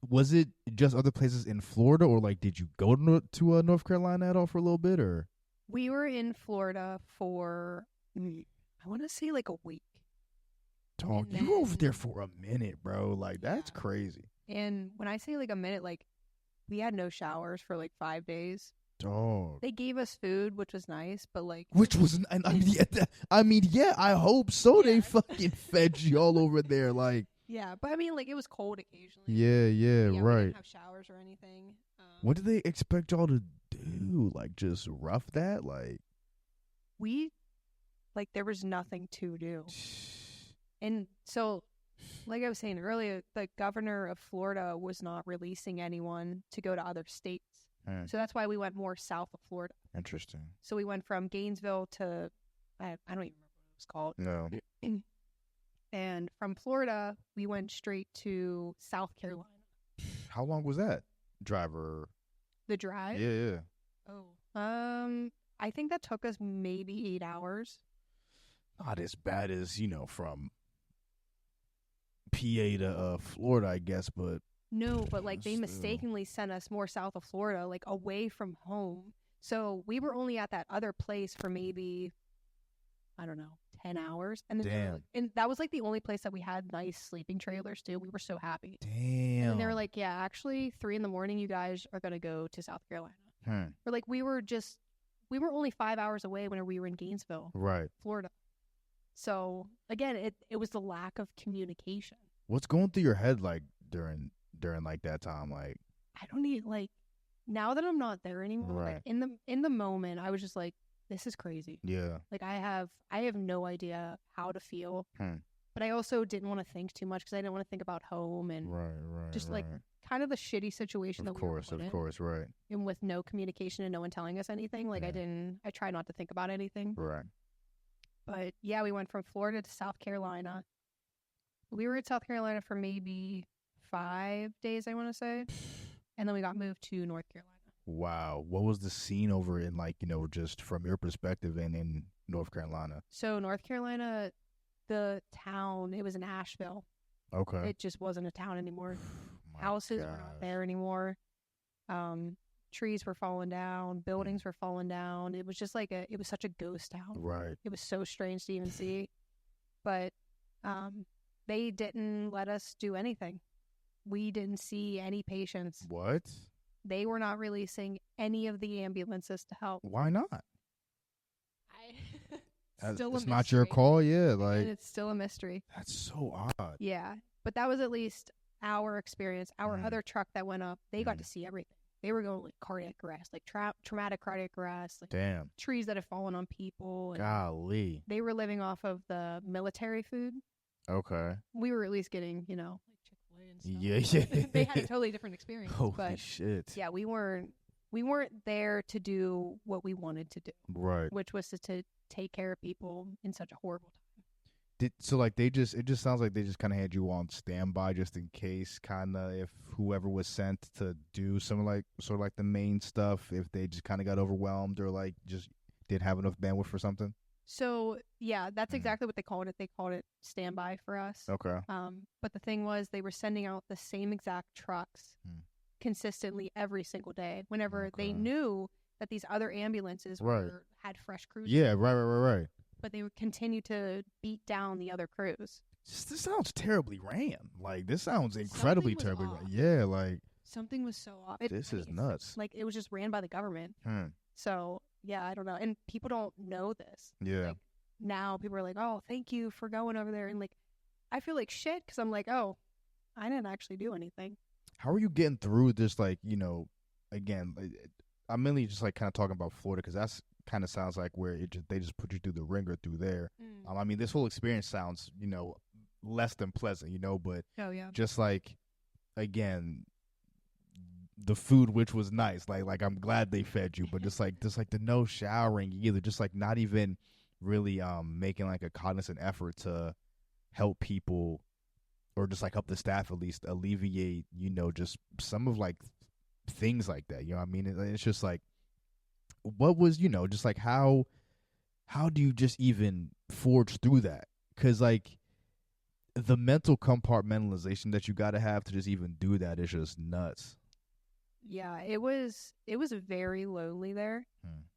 was it just other places in Florida, or like did you go to North Carolina at all for a little bit, or? We were in Florida for I want to say like a week. Dog, you were over there for a minute, bro. Like that's crazy. And when I say like a minute, like. We had no showers for like 5 days. Dog. They gave us food, which was nice, but like... Which was... I mean, I hope so. Yeah. They fucking fed you all over there, like... Yeah, but I mean, like, it was cold occasionally. Yeah, right. We didn't have showers or anything. What did they expect y'all to do? Like, just rough that? Like... there was nothing to do. And so... Like I was saying earlier, the governor of Florida was not releasing anyone to go to other states. So that's why we went more south of Florida. Interesting. So we went from Gainesville to, I don't even remember what it was called. No. And from Florida, we went straight to South Carolina. How long was that drive? The drive? Yeah. Oh. I think that took us maybe 8 hours. Not as bad as, from... PA to Florida, I guess, but no, but like they mistakenly sent us more south of Florida, like away from home. So we were only at that other place for maybe, I don't know, 10 hours. And then and that was like the only place that we had nice sleeping trailers too. We were so happy. Damn. And they were like, yeah, actually 3 a.m, you guys are gonna go to South Carolina. Or like we were only 5 hours away whenever we were in Gainesville, right, Florida. So again, it was the lack of communication. What's going through your head like during like that time? Like I don't need like now that I'm not there anymore. Right. Like in the moment, I was just like, this is crazy. Yeah. Like I have no idea how to feel. But I also didn't want to think too much because I didn't want to think about home and just like kind of the shitty situation that we were in. Of course, right. And with no communication and no one telling us anything, like I tried not to think about anything. Right. But yeah, we went from Florida to South Carolina. We were in South Carolina for maybe 5 days, I want to say. And then we got moved to North Carolina. Wow. What was the scene over in like, just from your perspective and in North Carolina? So North Carolina, the town, it was in Asheville. Okay. It just wasn't a town anymore. Houses were not there anymore. Trees were falling down, buildings were falling down. It was just like it was such a ghost town. Right. It was so strange to even see. But they didn't let us do anything. We didn't see any patients. What? They were not releasing any of the ambulances to help. Why not? Still it's not your call, yeah. Like, and it's still a mystery. That's so odd. Yeah, but that was at least our experience. Our other truck that went up, they got to see everything. They were going like cardiac arrest, like traumatic cardiac arrest, like Damn. trees that had fallen on people. And Golly. they were living off of the military food. Okay. We were at least getting, like Chick-fil-A and Yeah, stuff. yeah. They had a totally different experience. Holy but shit. yeah, we weren't there to do what we wanted to do. Right. Which was to take care of people in such a horrible time. So like it just sounds like they just kind of had you on standby just in case, kind of, if whoever was sent to do some like sort of like the main stuff, if they just kind of got overwhelmed or like just didn't have enough bandwidth for something. So yeah, that's exactly what they called it. They called it standby for us. Okay. But the thing was, they were sending out the same exact trucks consistently every single day. Whenever they knew that these other ambulances had fresh crews. Yeah. Right. But they would continue to beat down the other crews. This sounds terribly ran. Like, this sounds incredibly terribly ran. Off. Yeah, like. Something was so off. This is nuts. Like, it was just ran by the government. So, yeah, I don't know. And people don't know this. Yeah. Like, now people are like, oh, thank you for going over there. And, like, I feel like shit because I'm like, oh, I didn't actually do anything. How are you getting through this, like, again, I'm mainly just, like, kind of talking about Florida because that's kind of sounds like where they just put you through the ringer through there. I mean, this whole experience sounds, less than pleasant, but just like, again, the food, which was nice, like I'm glad they fed you, but just like the no showering either, just like not even really making like a cognizant effort to help people or just like help the staff at least alleviate, just some of like things like that. I mean, it's just like, what was, just like how do you just even forge through that? Because like the mental compartmentalization that you got to have to just even do that is just nuts. Yeah, it was very lonely there,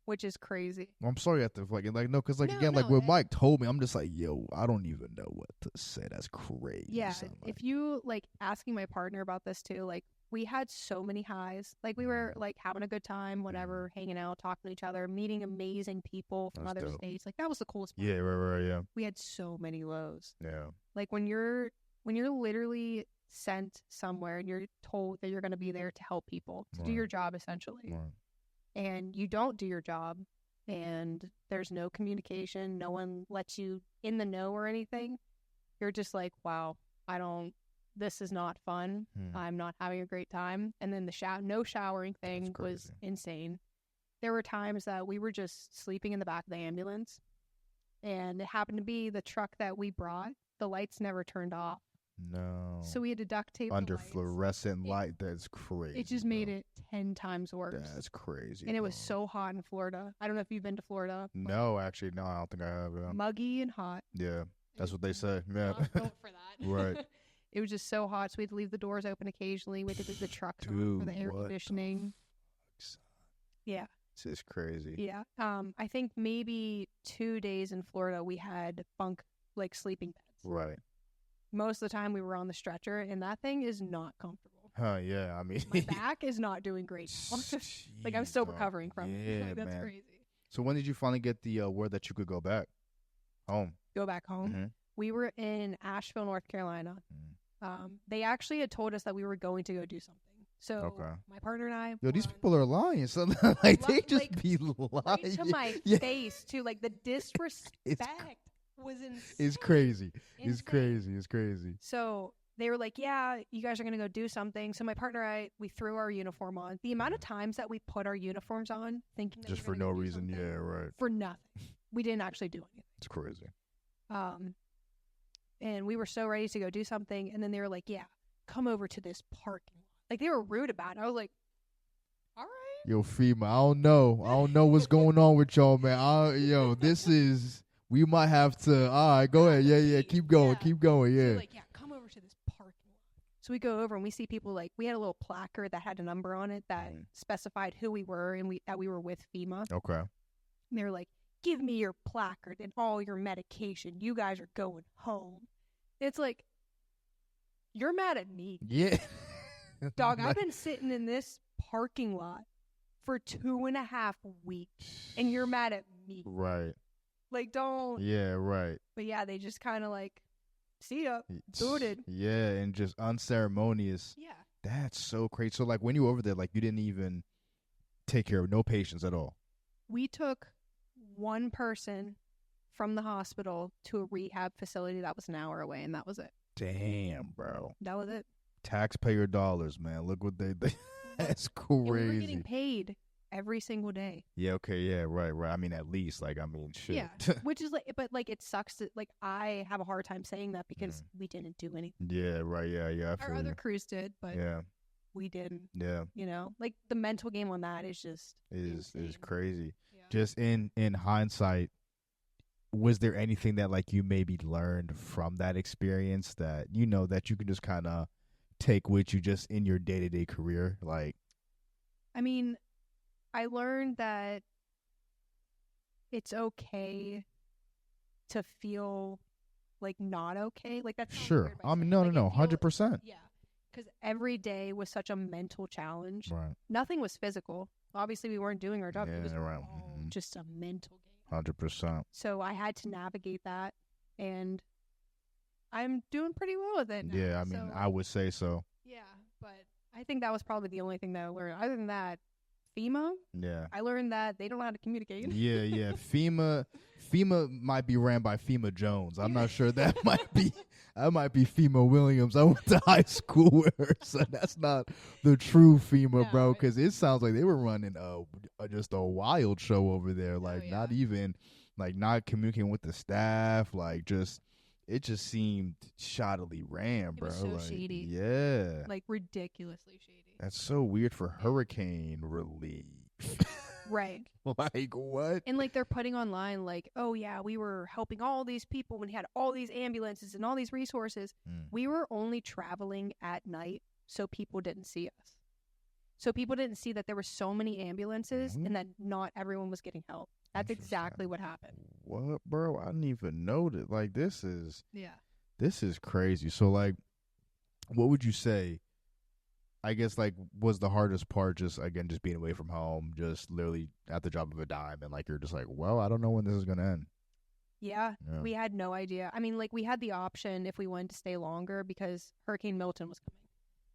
which is crazy. Well, I'm sorry you have to no, because when Mike told me, I'm just like, yo, I don't even know what to say. That's crazy. Yeah, if you like asking my partner about this too, like we had so many highs. Like we were like having a good time, whatever, hanging out, talking to each other, meeting amazing people from other states. Like that was the coolest part. Yeah, right, yeah. We had so many lows. Yeah. Like when you're literally sent somewhere and you're told that you're going to be there to help people, to do your job essentially. And you don't do your job and there's no communication, no one lets you in the know or anything. You're just like, wow, this is not fun. I'm not having a great time. And then the no showering thing was insane. There were times that we were just sleeping in the back of the ambulance and it happened to be the truck that we brought. The lights never turned off. No. So we had to duct tape under the lights. fluorescent light. That's crazy. It just made it 10 times worse. That's crazy. And it was so hot in Florida. I don't know if you've been to Florida. No, actually, no, I don't think I have. Muggy and hot. Yeah, that's what they say. Yeah. Not built for that. Right. It was just so hot, so we had to leave the doors open occasionally. We had to leave the trucks on for the air conditioning. Yeah. This is crazy. Yeah. I think maybe 2 days in Florida we had sleeping beds. Right. Most of the time we were on the stretcher, and that thing is not comfortable. Yeah, I mean. My back is not doing great now. Like, I'm still recovering from it. That's man. crazy. So when did you finally get the word that you could go back home? Go back home? We were in Asheville, North Carolina. They actually had told us that we were going to go do something. So my partner and I. Yo, these people are lying. So they just be lying. Right to my face, too. Like, the disrespect was insane. It's crazy. It's crazy. So they were like, yeah, you guys are going to go do something. So my partner and I, we threw our uniform on. The amount of times that we put our uniforms on thinking that just for no reason. Yeah, right. For nothing. We didn't actually do anything. It's crazy. And we were so ready to go do something. And then they were like, yeah, come over to this parking lot. Like, they were rude about it. I was like, all right. Yo, FEMA, I don't know what's going on with y'all, man. This is, we might have to, all right, go ahead. Yeah, keep going, yeah. So like, yeah, come over to this parking lot. So we go over and we see people like, we had a little placard that had a number on it that specified who we were and that we were with FEMA. Okay. And they were like, give me your placard and all your medication. You guys are going home. It's like, you're mad at me. Yeah. Dog, I've been sitting in this parking lot for 2.5 weeks and you're mad at me. Right. Like, don't. Yeah, right. But yeah, they just kind of like, see ya, booted. Yeah, and just unceremonious. Yeah. That's so crazy. So, like, when you were over there, like, you didn't even take care of no patients at all? We took one person from the hospital to a rehab facility that was an hour away, and that was it. Damn, bro. That was it. Taxpayer dollars, man. Look what they that's crazy. And we were getting paid every single day. Yeah, okay, yeah, right. I mean, at least, like, I mean, shit. Yeah, which is like, but like, it sucks that, like, I have a hard time saying that because we didn't do anything. Yeah, right, yeah. Our other crews did, but yeah, we didn't. yeah. You know, like, the mental game on that is just is insane. crazy. Yeah. Just in hindsight, was there anything that, like, you maybe learned from that experience that, you know, that you can just kind of take with you just in your day-to-day career? Like, I mean, I learned that it's okay to feel like not okay. Like, that's sure. I mean, no, 100%. Yeah, because every day was such a mental challenge. Right. Nothing was physical. Obviously, we weren't doing our job. Yeah, It was right. all just a mental game. 100%. So I had to navigate that, and I'm doing pretty well with it now. Yeah, I mean, I would say so. Yeah, but I think that was probably the only thing that I learned. Other than that, FEMA, Yeah. I learned that they don't know how to communicate. Yeah. FEMA might be ran by FEMA Jones. I'm not sure. That might be FEMA Williams. I went to high school with her, so that's not the true FEMA, bro. Because it sounds like they were running just a wild show over there. Like, not even, like, not communicating with the staff. Like, just, it just seemed shoddily ran, bro. It was so like, shady. Yeah. Like, ridiculously shady. That's so weird for hurricane relief. Right. Like, what? And, like, they're putting online, like, oh, yeah, we were helping all these people when we had all these ambulances and all these resources. We were only traveling at night, so people didn't see us. So people didn't see that there were so many ambulances and that not everyone was getting help. That's exactly what happened. What, bro? I didn't even know that. Like, this is crazy. So, like, what would you say, I guess, like, was the hardest part just being away from home, just literally at the drop of a dime, and, like, you're just like, well, I don't know when this is going to end. Yeah, we had no idea. I mean, like, we had the option if we wanted to stay longer because Hurricane Milton was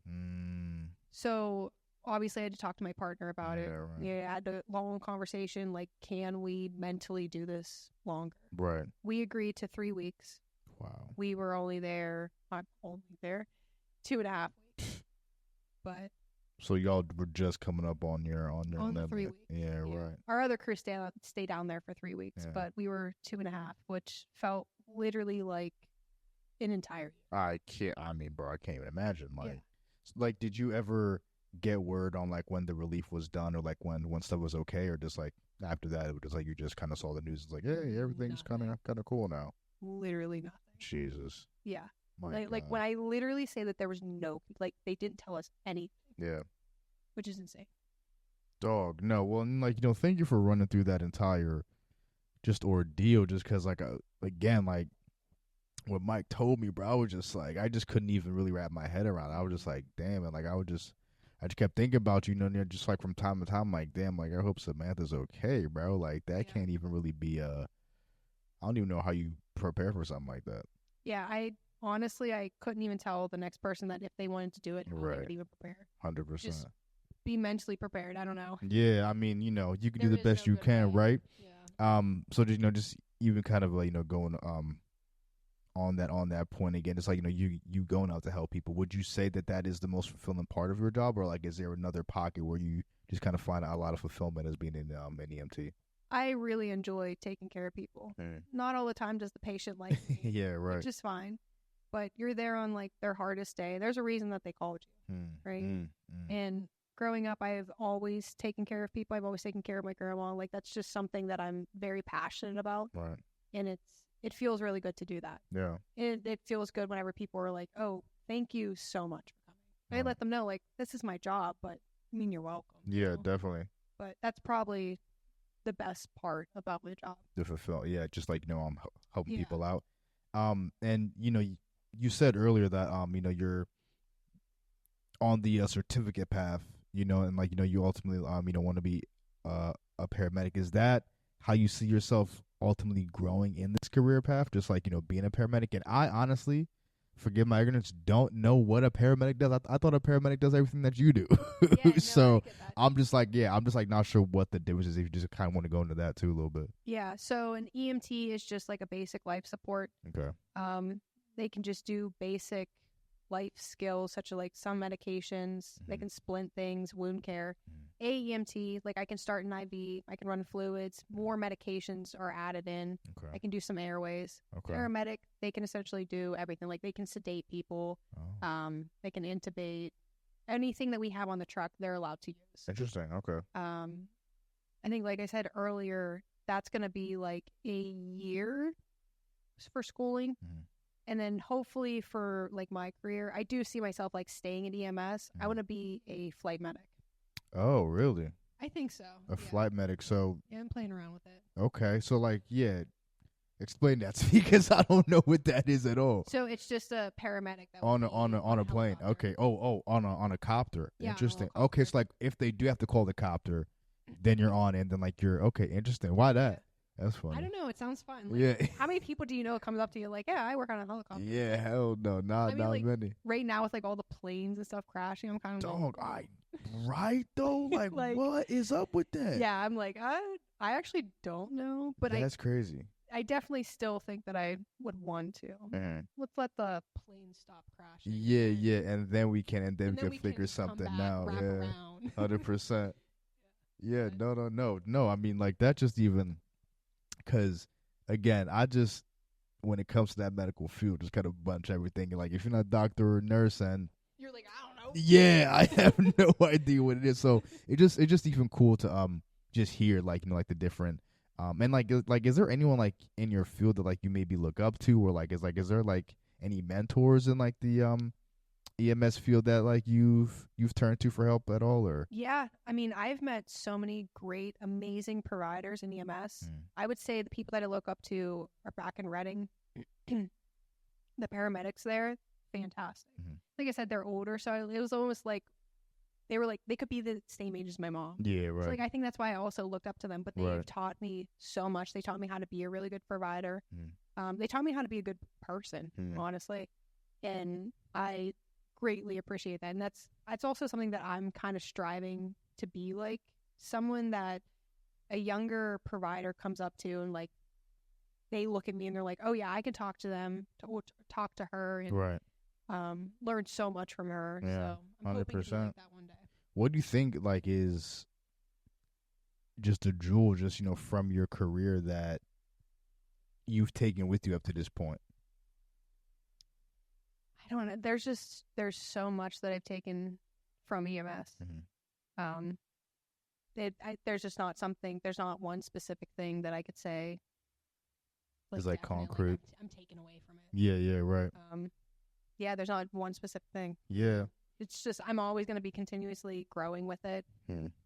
coming. So, obviously, I had to talk to my partner about it. Right. Yeah, I had a long conversation, like, can we mentally do this longer? Right. We agreed to 3 weeks. Wow. We were only there 2.5 weeks. But so y'all were just coming up on your limit. 3 weeks. Yeah, right. Our other crew stay down there for 3 weeks, but we were 2.5, which felt literally like an entire year. I mean, bro, I can't even imagine. Like, did you ever get word on, like, when the relief was done, or like when stuff was okay, or just like after that it was just like you just kind of saw the news? It's like, hey, everything's kind of cool now. Literally nothing. Jesus. Yeah. Like when I literally say that there was like, they didn't tell us anything. Yeah. Which is insane. Dog. No. Well, like, you know, thank you for running through that entire just ordeal. Just because, like, again, like, what Mike told me, bro, I was just like, I just couldn't even really wrap my head around it. I was just like, damn it. Like, I just kept thinking about you, you know, just like from time to time, like, damn, like, I hope Samantha's okay, bro. Like, that can't even really be I don't even know how you prepare for something like that. Yeah, honestly, I couldn't even tell the next person that if they wanted to do it, how they would even prepare. 100%. Just be mentally prepared. I don't know. Yeah, I mean, you know, you can do the best you can, right? Yeah. So just, you know, just even kind of, you know, going on that point again, it's like, you know, you going out to help people. Would you say that is the most fulfilling part of your job, or like, is there another pocket where you just kind of find a lot of fulfillment as being in EMT? I really enjoy taking care of people. Not all the time does the patient like me. Yeah, right. Which is fine. But you're there on, like, their hardest day. There's a reason that they called you, right? And growing up, I've always taken care of people. I've always taken care of my grandma. Like, that's just something that I'm very passionate about. Right. And it feels really good to do that. Yeah. It feels good whenever people are like, oh, thank you so much for I let them know, like, this is my job, but I mean, you're welcome. Yeah, definitely. But that's probably the best part about my job. To fulfill, yeah, just like I'm helping Yeah. people out. And you said earlier that you're on the certificate path, and like you ultimately want to be a paramedic. Is that how you see yourself ultimately growing in this career path? Just like being a paramedic. And I honestly, forgive my ignorance, don't know what a paramedic does. I thought a paramedic does everything that you do. Yeah, no, So I'm just like not sure what the difference is. If you just kind of want to go into that too a little bit. Yeah, so an EMT is just like a basic life support. Okay. They can just do basic life skills such as like some medications. They can splint things, wound care. AEMT, like I can start an IV, I can run fluids, more medications are added in. Okay. I can do some airways. Okay. Paramedic, they can essentially do everything. Like they can sedate people. Oh. They can intubate. Anything that we have on the truck, they're allowed to use. Interesting. Okay. I think, like I said earlier, that's going to be like a year for schooling. And then hopefully for like my career, I do see myself like staying in EMS. I want to be a flight medic. Oh, really? I think so. A flight medic. So yeah, I'm playing around with it. Okay, so like explain that to me because I don't know what that is at all. So it's just a paramedic that on a plane. Okay. Oh, on a copter. Yeah, Interesting. on a Okay, so like if they do have to call the copter, then you're on, and then like you're okay. Interesting. Why that? Yeah. That's funny. I don't know. It sounds fun. Like, Yeah. How many people do you know comes up to you like, yeah, I work on a helicopter? Yeah. Hell no. Not like, many. Right now with like all the planes and stuff crashing, I'm kind of Dog. Right though. Like, what is up with that? Yeah, I'm like, I actually don't know, but that's crazy. I definitely still think that I would want to. Let's let the plane stop crashing. Yeah, and then we can figure something out. Wrap Yeah, around. 100%. Yeah, no. I mean, like that just even because again, I just when it comes to that medical field, just kind of bunch everything. Like if you're not a doctor or nurse, and you're like, I don't know. Yeah, I have no idea what it is. So it just even cool to just hear like like the different and like is there anyone like in your field that like you maybe look up to, or like is there like any mentors in like the EMS field that like you've turned to for help at all? Or Yeah, I mean, I've met so many great, amazing providers in EMS. I would say the people that I look up to are back in Reading. The paramedics there, fantastic. Like I said, they're older, so it was almost like they could be the same age as my mom. Yeah, right. So like I think that's why I also looked up to them. But they've taught me so much. They taught me how to be a really good provider. They taught me how to be a good person, honestly, and I greatly appreciate that. And that's also something that I'm kind of striving to be like, someone that a younger provider comes up to and like they look at me and they're like, oh yeah, I can talk to them, talk to her, and learn so much from her. Yeah, so I'm 100%. hoping to be like that one day. What do you think like is just a jewel, just from your career that you've taken with you up to this point? I don't know. There's so much that I've taken from EMS. There's just not something. There's not one specific thing that I could say. It's like concrete. I'm taken away from it. Yeah, right. Yeah, there's not one specific thing. Yeah. It's just I'm always going to be continuously growing with it,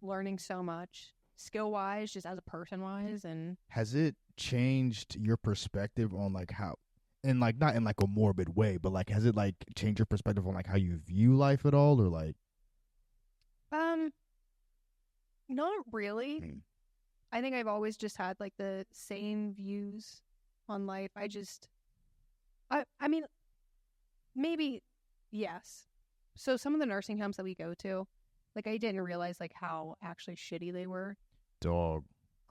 learning so much, skill-wise, just as a person-wise. And has it changed your perspective on like how, and like not in like a morbid way, but like has it like changed your perspective on like how you view life at all, or like? Not really. I think I've always just had like the same views on life. I mean, maybe yes. So some of the nursing homes that we go to, like I didn't realize like how actually shitty they were.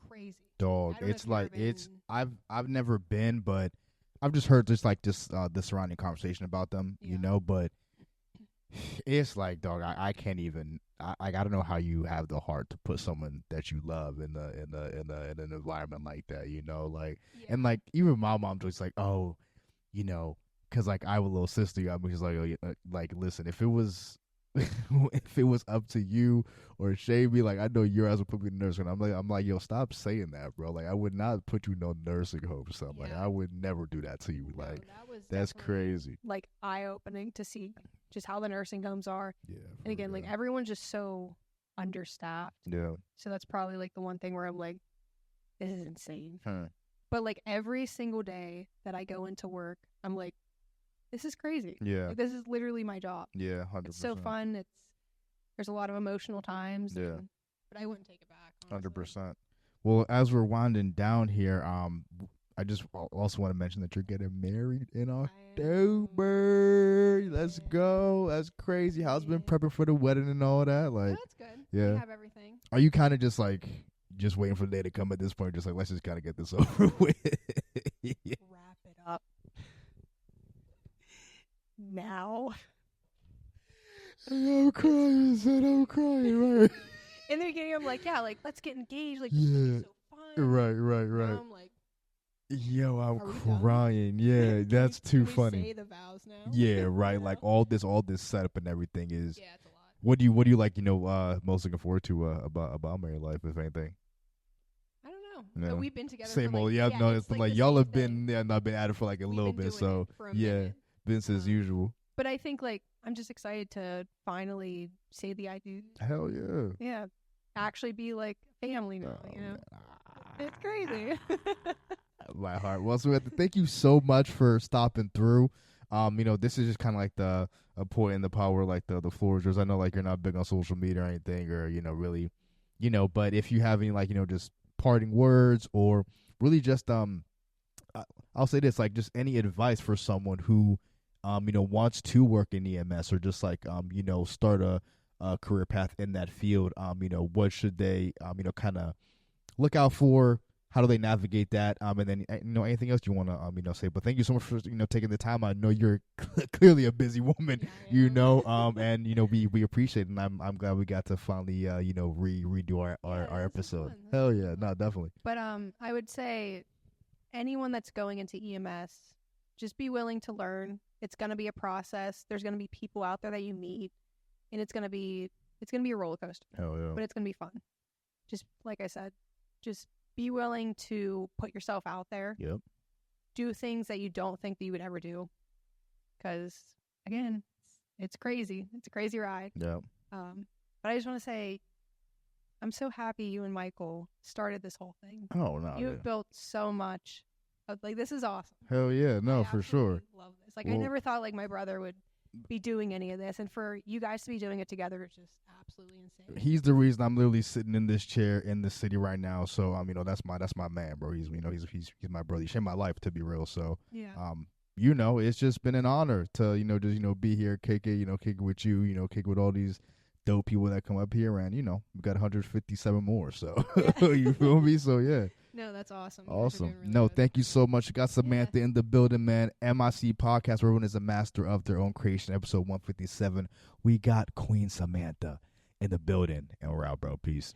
Crazy. It's like I've never been, but I've just heard the surrounding conversation about them, but it's like, dog, I can't even. I don't know how you have the heart to put someone that you love in an environment like that, and like even my mom just like, because like I have a little sister, I'm just like, oh, like listen, if it was if it was up to you or Shavy, like I know your ass would put me in nursing. I'm like, yo, stop saying that, bro. Like I would not put you in no nursing home or something. Like I would never do that to you. No, Like that was that's definitely, crazy. like eye-opening to see just how the nursing homes are. Yeah. And again, like everyone's just so understaffed. Yeah. So that's probably like the one thing where I'm like, this is insane. Huh. But like every single day that I go into work, I'm like, this is crazy. Yeah. Like, this is literally my job. Yeah. 100%. It's so fun. There's a lot of emotional times. Yeah. But I wouldn't take it back. 100%. Well, as we're winding down here, I just also want to mention that you're getting married in October. Let's go. That's crazy. How's been prepping for the wedding and all that? Like, that's good. Yeah. We have everything. Are you kind of just like just waiting for the day to come at this point? Just like let's just kind of get this over with. Wrap it up now. I'm crying. I'm crying. Right. In the beginning, I'm like, yeah, like let's get engaged. Like, Yeah. this is so fun. Right. Now I'm like, yo, I'm are we done? crying. Yeah, that's too can funny. we say the vows now? Yeah, right. You Like know? all this setup and everything is. Yeah, it's a lot. What do you like? Most looking forward to about married life, if anything. I don't know. No. But we've been together. Same for old. like, Yeah, no, it's like like the y'all same have thing. been not been at it for like a We've little been bit. doing So it for a yeah, minute. business as usual. But I think like I'm just excited to finally say the I do. Hell yeah. Yeah, actually be like family now. Oh, you know, man. it's crazy. My heart. Well, Samantha, thank you so much for stopping through. This is just kind of like a point in the power, like the floor is yours. I know like you're not big on social media or anything, or really, But if you have any like just parting words or really just I'll say this, like just any advice for someone who wants to work in EMS or just like start a career path in that field. What should they kind of look out for? How do they navigate that? And then anything else you want to say? But thank you so much for taking the time. I know you're clearly a busy woman, and we appreciate it. And I'm glad we got to finally redo our episode. Hell yeah, no, definitely. But I would say anyone that's going into EMS, just be willing to learn. It's gonna be a process. There's gonna be people out there that you meet, and it's gonna be a roller coaster. Hell yeah. But it's gonna be fun. Just like I said, just be willing to put yourself out there. Yep. Do things that you don't think that you would ever do. Because, again, it's crazy. It's a crazy ride. Yeah. But I just want to say, I'm so happy you and Michael started this whole thing. Oh, no. You have built so much. Like, this is awesome. Hell yeah. No, I for sure. love this. Like, I never thought, like, my brother would be doing any of this. And for you guys to be doing it together is just absolutely insane. He's the reason I'm literally sitting in this chair in the city right now. So that's my man, bro. He's he's my brother. He saved my life, to be real. So yeah. It's just been an honor to just be here, kick it, kick it with you, kick it with all these dope people that come up here, and we got 157 more. So you feel me? So yeah. No, that's awesome. Awesome. Really no, good. thank you so much. You got Samantha in the building, man. MIC podcast, where everyone is a master of their own creation. Episode 157. We got Queen Samantha in the building, and we're out, bro. Peace.